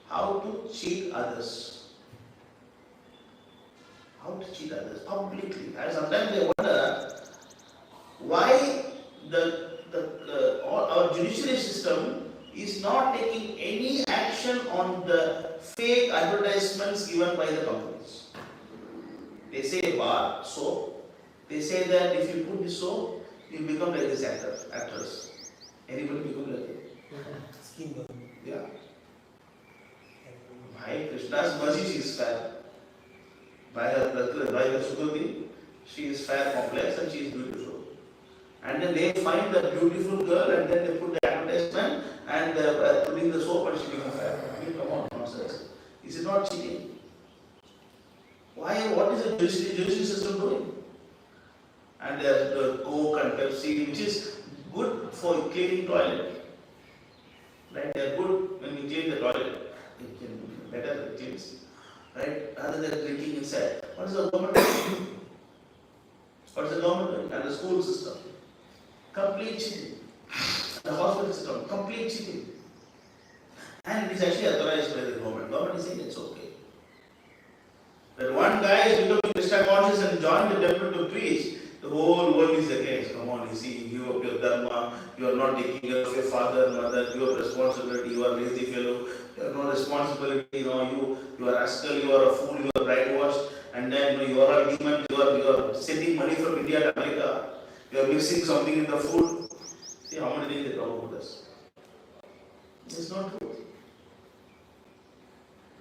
How to cheat others. How to cheat others publicly. And sometimes they wonder why our judiciary system is not taking any action on the fake advertisements given by the companies. They say bar, soap. They say that if you put this soap, you become like this actress. Anybody become like that? Skin burn. Yeah. By Krishna's mercy, she is fair. By her Sukriti, she is fair, complex, and she is beautiful. And then they find the beautiful girl, and then they put the advertisement, and putting the soap, and she becomes fair. I mean, come on, nonsense. Is it not cheating? Why? What is the Jewish system doing? And there's the Coke and Pepsi, which is good for cleaning toilet. Right? They are good when you clean the toilet. It can be better it cleans. Right? Rather than drinking inside. What is the government doing? What is the government doing? And the school system. Complete cheating. The hospital system. Complete cheating. And it is actually authorized by the government. Government is saying it's okay. But one guy is becoming Krishna conscious and joined the temple to preach. The whole world is against. Come on, you see, give up your dharma, you are not taking care of your father, mother, you have responsibility, you are lazy fellow, you have no responsibility, you are rascal, you are a fool, you are brainwashed, and then you are a demon, you are sending money from India to America, you are mixing something in the food. See how many things they talk about this. It's not true.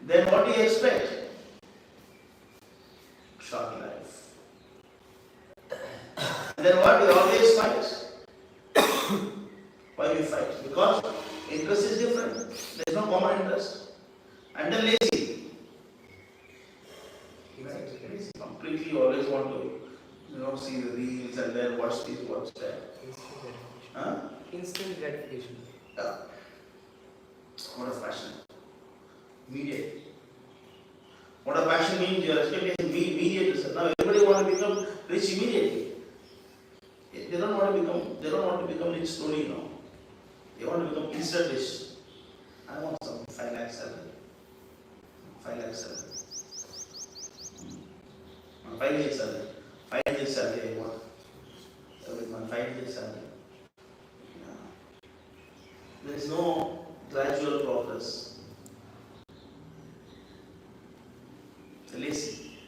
Then what do you expect? Short life. And then what? We always fight. Why we fight? Because interest is different. There is no common interest. And then lazy. Right? Completely always want to see the reels and then watch this, watch that. Instant gratification. Yeah. What a fashion. Immediate. What a passion means, you are expecting immediate. Now everybody wants to become rich immediately. They don't want to become rich slowly, They want to become instant rich. I want some 5 lakh salary. 5 lakh salary. 5 years salary. 5 years salary I want. Every month, 5 years salary. Yeah. There is no gradual progress. It's lazy.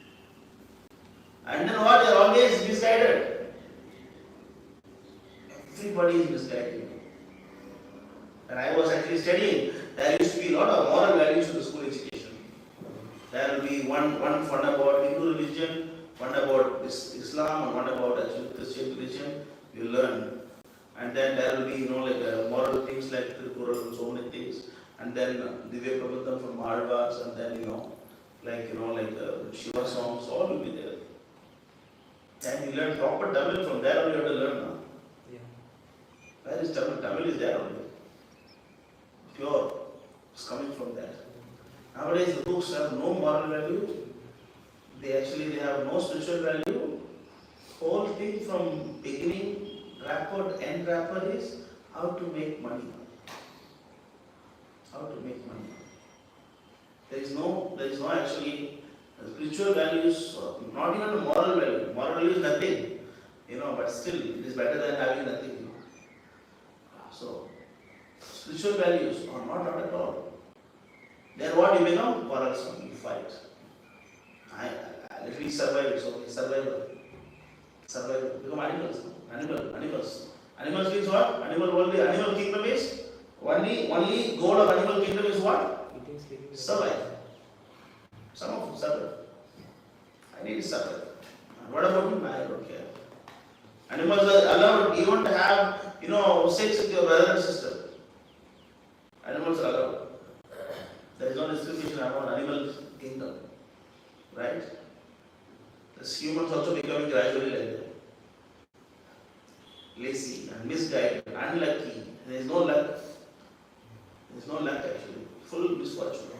And then what? They are always misguided. Everybody is misguided. When I was actually studying, there used to be a lot of moral values in the school education. There will be one fun about Hindu religion, one about Islam, and one about actually Christian religion. You learn. And then there will be, moral things like Tripura and so many things. And then Divya Prabhupada from Malvas, and then, Shiva songs, all will be there. And you learn proper Tamil from there, only you have to learn now. Where is Tamil? Tamil is there only. Pure. It's coming from there. Nowadays the books have no moral value. They have no spiritual value. Whole thing from beginning wrapper to end wrapper is how to make money. How to make money. There is no actually spiritual values, not even a moral value. Moral value is nothing. But still it is better than having nothing. So, spiritual values are not at all. Then what you become? Quarrelsome, you fight. I literally survive, it's okay, survival. Become animals. Animals means what? Animal kingdom is, only goal of animal kingdom is what? Survive. Some of them survive. I need to survive. What about him? I don't care. Animals are allowed even to have sex with your brother and sister. Animals are allowed. There is no discrimination about animal kingdom. Right? The humans also becoming gradually like that. Lazy and misguided, unlucky. There is no luck. There is no luck actually. Full misfortune.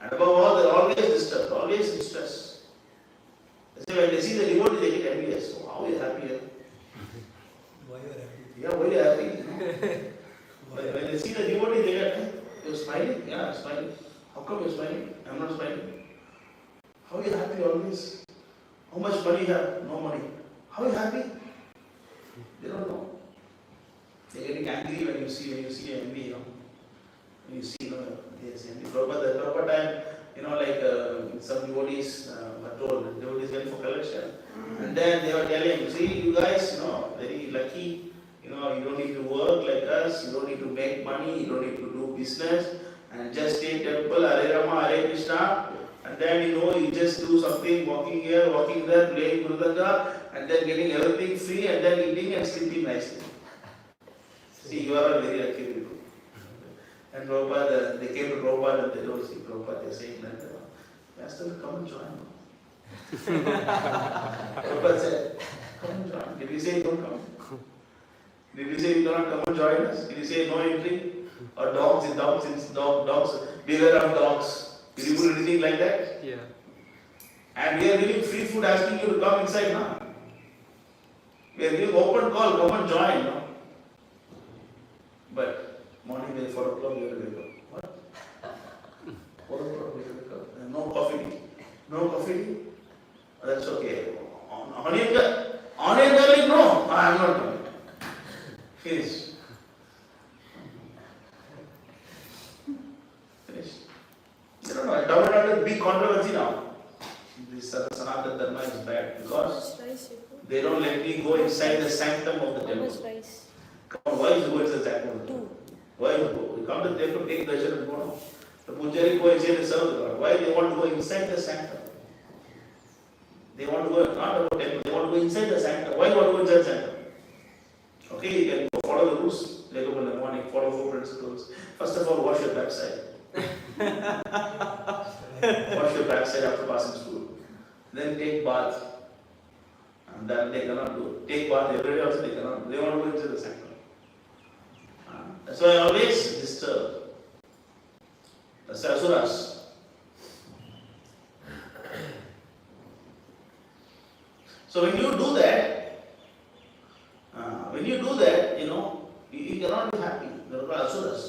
And above all, they are always disturbed, always in stress. They say when they see the devotee, they get envious. So how are you happy here? Why you are happy? Yeah, why are you happy? When they see the devotee, they get, you're smiling? Yeah, I'm smiling. How come you're smiling? I'm not smiling. How are you happy always? How much money you have? No money. How are you happy? They don't know. They're getting angry when you see envy, When you see, there's envy. Proper time, some devotees were told, devotees went for collection. And then they were telling, see, you guys, very lucky, you don't need to work like us, you don't need to make money, you don't need to do business, and just stay temple, Hare Rama, Hare Krishna, and then you just do something, walking here, walking there, playing Mridanga, and then getting everything free, and then eating and sleeping nicely. See, you are all very lucky people. And Prabhupada, they came to Prabhupada and they don't see Prabhupada, they're saying that, Master, come and join. Prabhupada said, come and join. Did we say don't come? Did we say you cannot come and join us? Did we say no entry? Or dogs, beware of dogs. Did you put anything like that? Yeah. And we are giving free food asking you to come inside now. We are giving open call, come and join now. But morning by 4 o'clock you have to wake up. What? 4 o'clock we have to wake up. No coffee. No coffee? That's okay. Onion garlic? No, I am not coming. Finish. Finish. You don't know, Tamil Nadu is a big controversy now. This Sanatana Dharma is bad because they don't let me go inside the sanctum of the temple. Come on, why is you go inside the sanctum of the temple? Why you go? You come to the temple, take darshan and go now. The Pujari go inside and serve the God. Why they want to go inside the sanctum? They want to go not about temple, they want to go inside the sanctum. Why do you want to go inside the sanctum? Okay, you can follow the rules. Wake up in the morning, follow 4 principles. First of all, wash your backside. Wash your backside after passing school. Then take bath. And that they cannot do. Take bath every day also they cannot do. They want to go into the sanctum. That's why I always disturb. That's the asuras. So when you do that, you cannot be happy. There are asuras.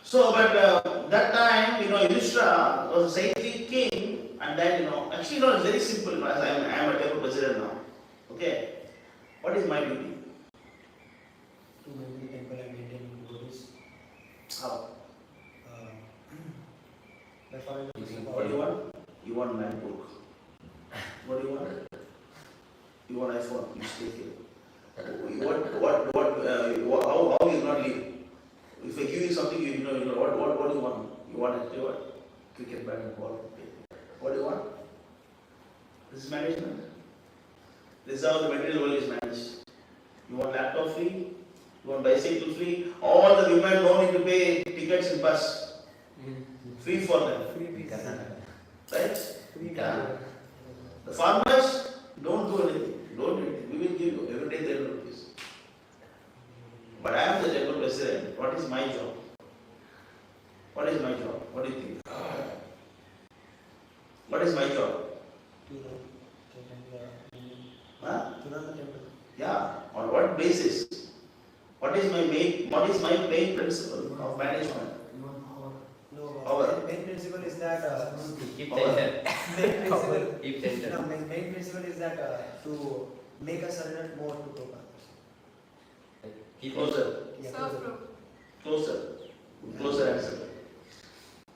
So, but that time, Yudhishthira was a saintly king, and then, actually, it's very simple. As I am a temple president now. Okay, what is my duty? To maintain the temple and maintain the devotees. How? By following the principle. What do you want? You want MacBook. What do you want? You want iPhone. You stay here. How you not leave? If I give you something, what do you want? You want cricket bat and ball. What do you want? This is management. This is how the material world is managed. You want laptop free? You want bicycle free? All the women don't need to pay tickets in bus. Free for them. Right? Yeah. The farmers don't do anything. Don't do anything. We will give you every day 300 rupees. But I am the temple president. What is my job? What is my job? What do you think? What is my job? Huh? To run the temple. Yeah. On what basis? What is my main principle of management? No, main principle is that Keep Power. main principle is that to make us surrender more to Prabhupada. Closer. Yeah, Closer answer.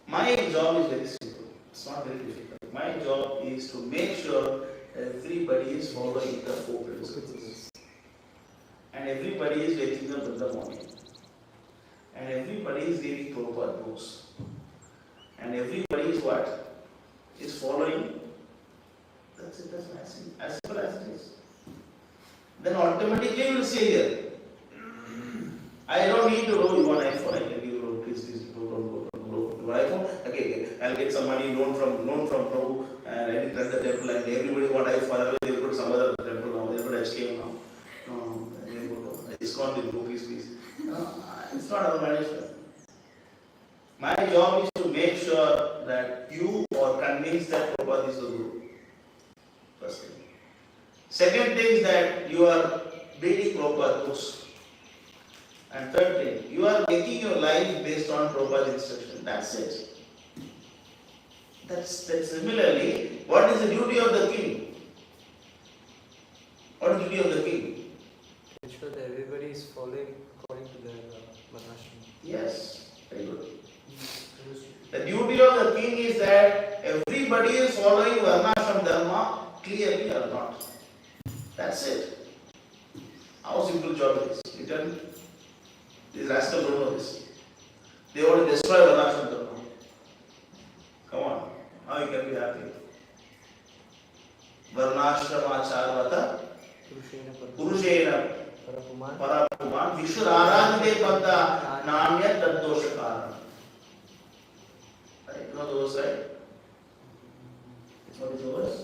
My job is very simple. It's not very difficult. My job is to make sure everybody is following the 4 principles. And everybody is waking up in the morning. And everybody is reading Prabhupada books. And everybody is what? Is following. That's it. That's as simple as it is. Then automatically you will see here. I don't need to know you want iPhone. I can give you please don't go iPhone. Okay, I'll get some money loan from Prabhu and I will run the temple and everybody want iPhone. Otherwise they will put some other temple now. They will put HK now. No, they will go. Discount will go, please. No, it's not our management. My job is to make sure that you are convinced that Prabhupada is the Guru. First thing. Second thing is that you are reading Prabhupada books. And third thing, you are making your life based on Prabhupada's instruction. That's it. That's similarly, what is the duty of the king? What is the duty of the king? Ensure that everybody is following according to their varnashram. Yes, very good. The duty of the king is that everybody is following varnashram dharma clearly or not. That's it. How simple job it is. You tell me. These rascals don't know this. They want to destroy Varnashram Dharma. Come on, how you can be happy? Varnashramacharvata Purushena Parapuman Vishwaradhite Padda Nanya Taddosha. Right? You know those, right? What is yours?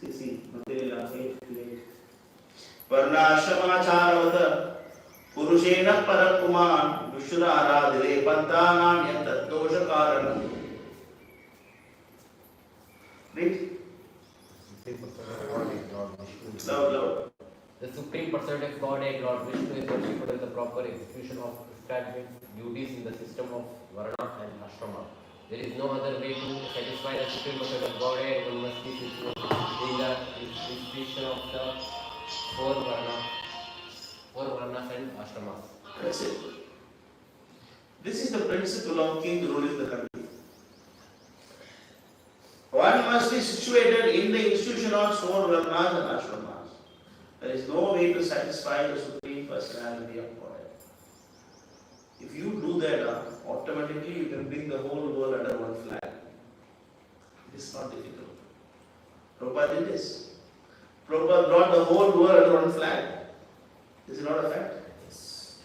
See, Varnashramacharvata Purushena Parapuman Vishwaradhite Padda Nanya Taddosha Karanam. Read. Loud. The Supreme Personality of Godhead, Lord Vishnu, is worshipped in the proper execution of prescribed duties in the system of Varna and Ashrama. There is no other way to satisfy the Supreme Personality of Godhead. One must be situated in the institution of the four Varnas and Ashramas. That's it. This is the principle of king ruling the country. One must be situated in the institution of four Varnas and Ashramas. There is no way to satisfy the Supreme Personality of Godhead. If you do that, automatically you can bring the whole world under one flag. It is not difficult. Prabhupada did this. Prabhupada brought the whole world under one flag. Is it not a fact? Yes.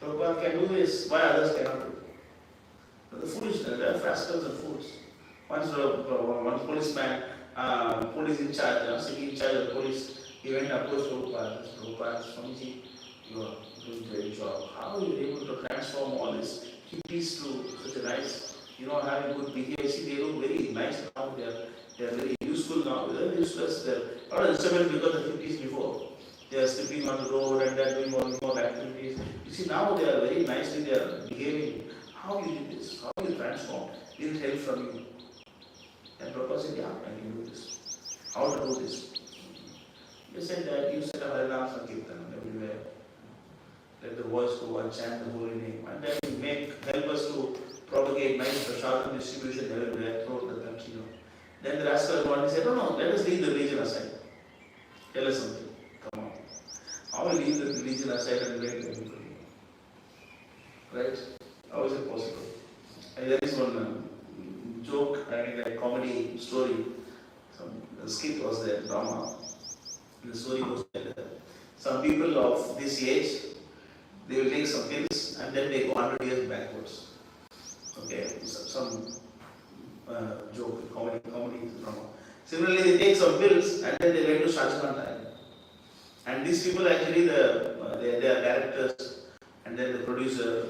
Prabhupada can do this, why others cannot do it? But the foolishness, they are rascals and fools. Once one policeman, police in charge, sitting in charge of police, he went up to Prabhupada. Prabhupada, Swamiji, you are doing a great job. How are you able to transform all this hippies to such a nice, having good behavior? See, they look very nice now. They are very useful now. They are useless. They are not disturbance because of hippies before. They are sleeping on the road and they are doing more activities. You see, now they are very nicely, they are behaving. How you did this? How you transformed? Need help from you. And Prabhupada said, yeah, I can do this. How to do this? They said that you set up Harinam Sankirtan everywhere. Let the voice go and chant the holy name. And then help us to propagate nice prasadam distribution everywhere throughout the country. Then the rascal one said, no, let us leave the religion aside. Tell us something. Come on. How will we leave the religion aside and blame everybody? Right? How is it possible? And there is one joke, like comedy story. Some skit was there, drama. The story goes like that. Some people of this age, they will take some pills and then they go 100 years backwards. Okay, some joke, comedy drama. Similarly, they take some pills and then they went to Shahjahan time. And these people actually, they are directors and then the producer,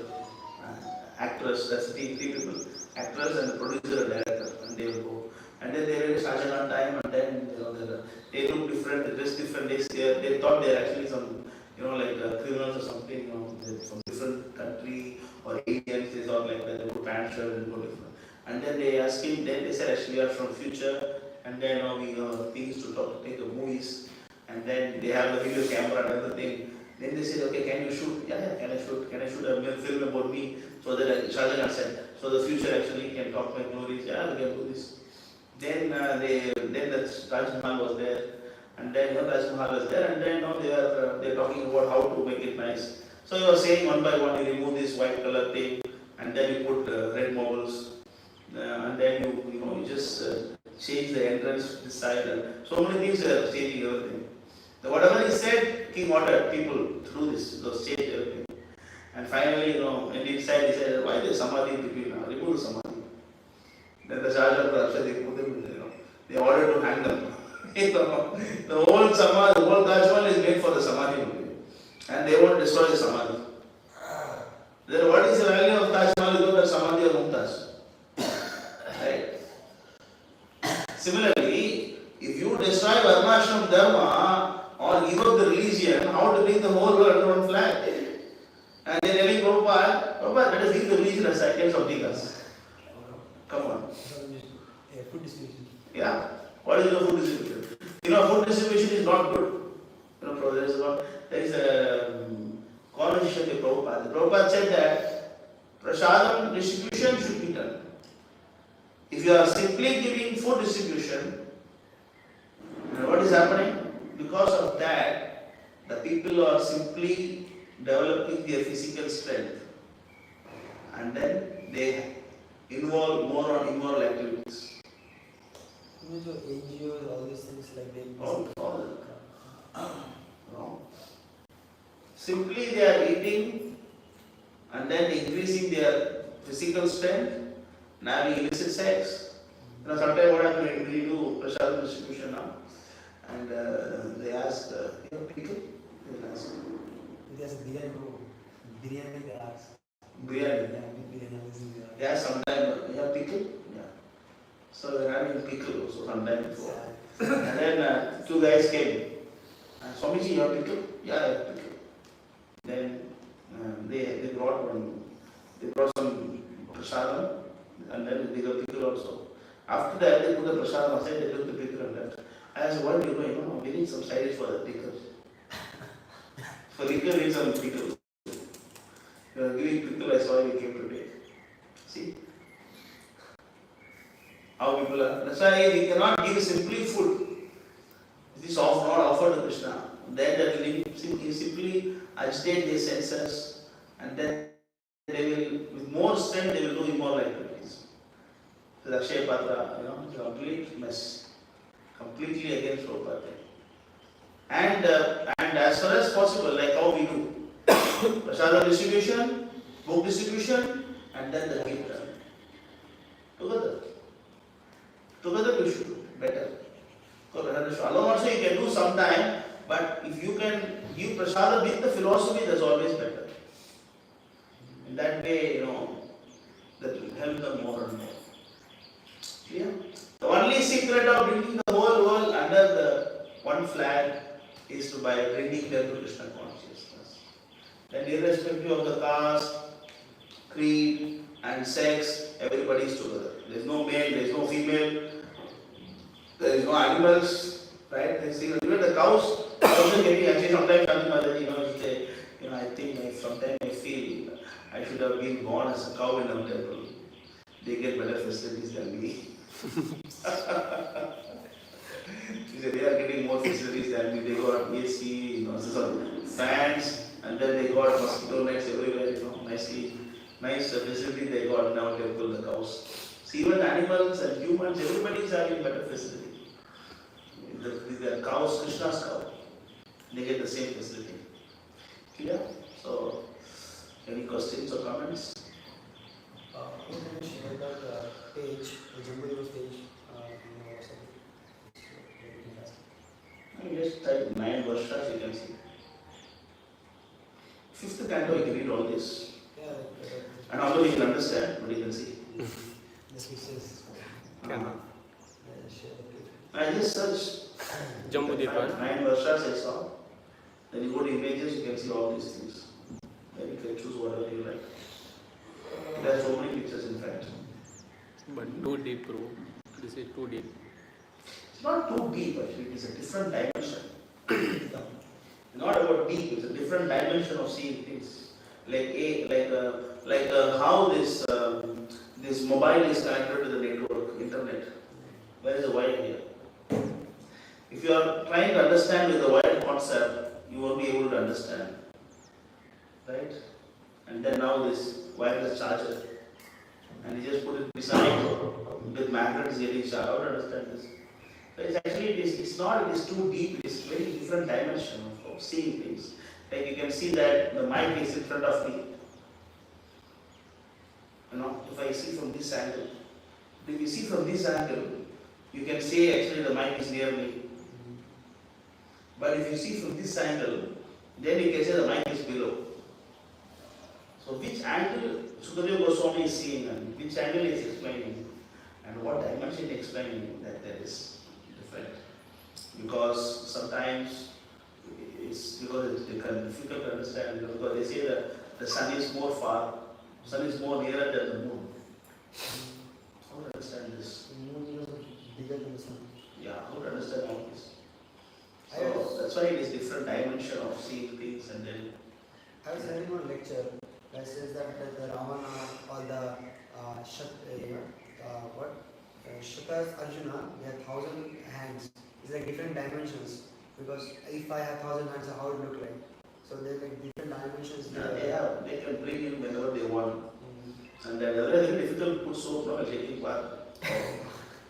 actress, that's three people. Actress and the producer and director, and they will go. And then they went to Shahjahan time and then they look different, they dress different. They thought they are actually some, like criminals or something, they're from different country or aliens, they thought like that, they put pant shirt and go different. And then they asked him, then they said actually we are from future, and then we things to take the movies, and then they have the video camera and everything. Then they said, okay, can you shoot? Yeah, can I shoot? Can I shoot a film about me? So that Shahjahan said, so the future actually can talk my glories. Yeah, we can do this. Then the Taj Mahal was there, and then Taj Mahal was there, and then they are talking about how to make it nice. So he was saying one by one, you remove this white color thing, and then you put red marbles, and then you just change the entrance this side. And so many things are changing everything. So whatever he said, King ordered people to do this, those change everything. And finally, and inside he said, why there's samadhi in between now? Remove the samadhi. Then the Shahjahan said, they ordered to hang them. The whole samadhi, the whole Taj Mahal is made for the samadhi only. And they won't destroy the samadhi. Then what is the value of Taj Mahal without the samadhi of Mumtaz? Right? Similarly, if you destroy Varnashram Dharma or give up the religion, how to bring the whole world under one flag? And they are telling Prabhupada, let us leave the religion aside, tell something else. Come on. Food distribution. Yeah. What is the food distribution? Food distribution is not good. There is a conversation with Prabhupada. Prabhupada said that prasadam distribution should be done. If you are simply giving food distribution, what is happening? Because of that, the people are simply developing their physical strength, and then they involve more on immoral activities. NGOs, all these things like they. All wrong. Simply they are eating and then increasing their physical strength, and having illicit sex. Sometimes what happens, we do prasadam distribution now, and they ask, you have pickle? They ask. There's a biryani they ask. Biryani. Biryani. Yeah, sometimes you have pickle? Yeah. So we're having pickle also sometime before. And then two guys came. Swamiji, you have pickle? Yeah, I have pickle. Then they brought some prasadam, and then they got pickle also. After that, they put the prasadam aside, they took the pickle and left. I asked, what do you know? We need some side dish for the pickle. For liquor, we need some pickle. You are giving pickle, I saw you came today. See? How people are. That's why we cannot give simply food. This is not offered to Krishna. Then that will simply agitate their senses, and then they will, with more strength, they will do immoral activities. So the Akshay Patra, it's a complete mess. Completely against Prabhupada. And as far as possible, like how we do. Prasadam distribution, book distribution, and then the gift. Together we should do better. Alone also you can do sometime, but if you can give prasadam with the philosophy, that's always better. In that way, that will help them more and more. Clear? The only secret of bringing the whole world under the one flag is by bringing them to Krishna consciousness. Then irrespective of the caste, creed and sex, everybody is together. There is no male, there is no female, there is no animals, right? Even the cows also getting actually sometimes say, I think sometimes I feel I should have been born as a cow in our temple. They get better facilities than me. They are getting more facilities than me. They got AC, fans, and then they got mosquito nets everywhere, nice facility they got in our temple, the cows. See, even animals and humans, everybody is having better facility. The cows, Krishna's cow, they get the same facility. Clear? So, any questions or comments? Can you share that page, the Jambudeva page, You just type 9 verses, you can see. 5th canto, you can read all this. Yeah, And although you can understand, but you can see. this is Can share the page. I just search Jambudeva. 9 verses I saw. Then you go to images, you can see all these things. Then you can choose whatever you like. There are so many pictures in fact. But too deep, bro. This is too deep. It's not too deep actually, it is a different dimension. Not about deep, it's a different dimension of seeing things. Like how this mobile is connected to the network, internet. Where is the wire here? If you are trying to understand with the wire concept, you won't be able to understand. Right? And then now this wireless charger. And you just put it beside with magnets getting charged. How to understand this? But it's actually, it is too deep, it is very different dimension of seeing things. Like you can see that the mic is in front of me. If I see from this angle, if you see from this angle, you can say actually the mic is near me. But if you see from this angle, then you can say the mic is below. So which angle Sukadeva Goswami is seeing and which angle is explaining and what dimension explaining, that is different. Because sometimes it's difficult to understand, because they say that the sun is more far, sun is more nearer than the moon. How to understand this? The moon is bigger than the sun. Yeah, how to understand all this? So that's why it is different dimension of seeing things and then. I was hearing one lecture that says that the Ravana or the Shakas Arjuna, they have 1,000 hands. It's like different dimensions. Because if I have 1,000 hands, how it look like? So they're like different dimensions. They can bring in whenever they want. And then otherwise it's difficult to put soap, no, taking bath.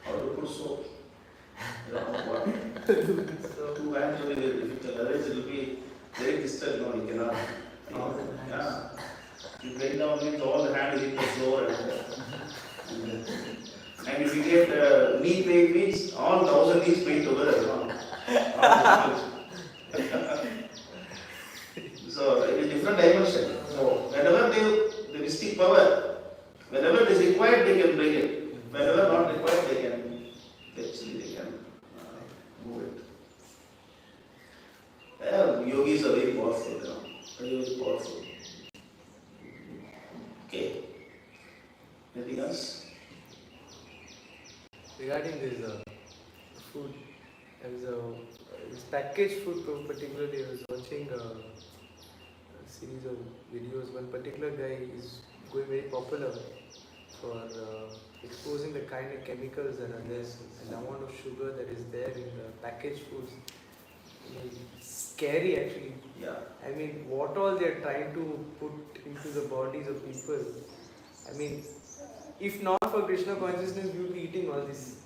How to put soap? You know what? So, 2 hands will be very difficult. Otherwise it will be very distant, no, you cannot. Yeah. You bring down means all the hand is in the floor and if you get knee pain means all 1,000 knees pain together. No? So it is different dimension. So whenever the mystic power, whenever it is required they can bring it. Whenever not required they can move it. Yogis are very powerful, you know. Very powerful. Okay. Anything else? Regarding this food, this packaged food particularly, I was watching a series of videos. One particular guy is going very popular for exposing the kind of chemicals that are there and the amount of sugar that is there in the packaged foods. It's scary actually. Yeah. I mean, what all they are trying to put into the bodies of people. I mean, if not for Krishna consciousness, we would be eating all this.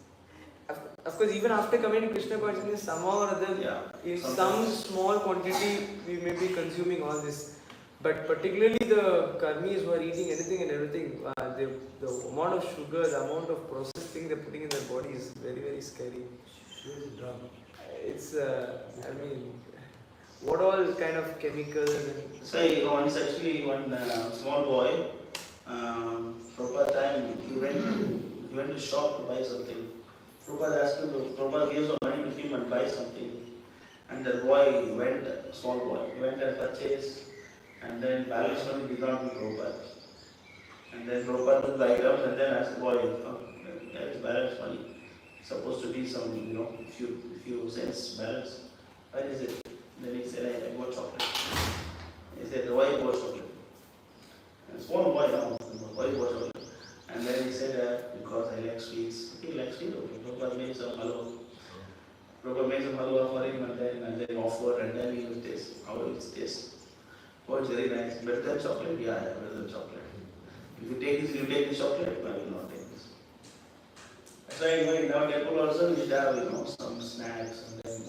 Of course, even after coming to Krishna consciousness, somehow or other, in some small quantity, we may be consuming all this. But particularly the karmis who are eating anything and everything, the amount of sugar, the amount of processed thing they're putting in their body is very, very scary. It's, I mean, what all kind of chemicals and... So once actually one small boy, Prabhupada time, he went to shop to buy something. Prabhupada asked him, Prabhupada gave some money to him and buy something. And the boy went, small boy, he went and purchased, and then balance money did not give Prabhupada. And then Prabhupada took the items and then asked the boy, there is balance money. Supposed to be some, few cents balance. Where is it? Then he said, I bought chocolate. He said, why you bought chocolate? And small boy, why you bought chocolate? And then he said, because I like sweets. He likes sweets, okay. Prabhupada made some halwa. Prabhupada made some halwa for him and then offered and then he will taste. How will it taste? Oh, it's very nice. Better than chocolate? Yeah, better than chocolate. If you take this, you take the chocolate, but I will not take this. That's why in our temple also we should have, some snacks and then,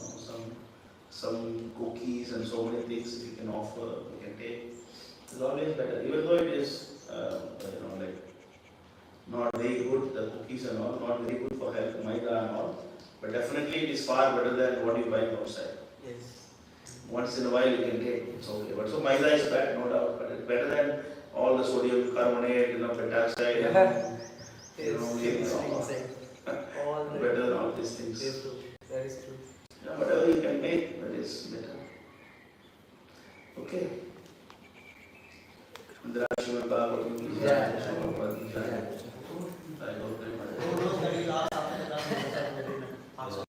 some cookies and so many things if you can offer, you can take. It's always better. Even though it is, not very good, the cookies and all, not very good for health, maida and all, but definitely it is far better than what you buy outside. Yes. Once in a while you can take, it's okay. But so maida is bad, no doubt, but it's better than all the sodium carbonate, potassium, All the better than all these things. Yes, true. That is true. Whatever you can make, that is better. Okay.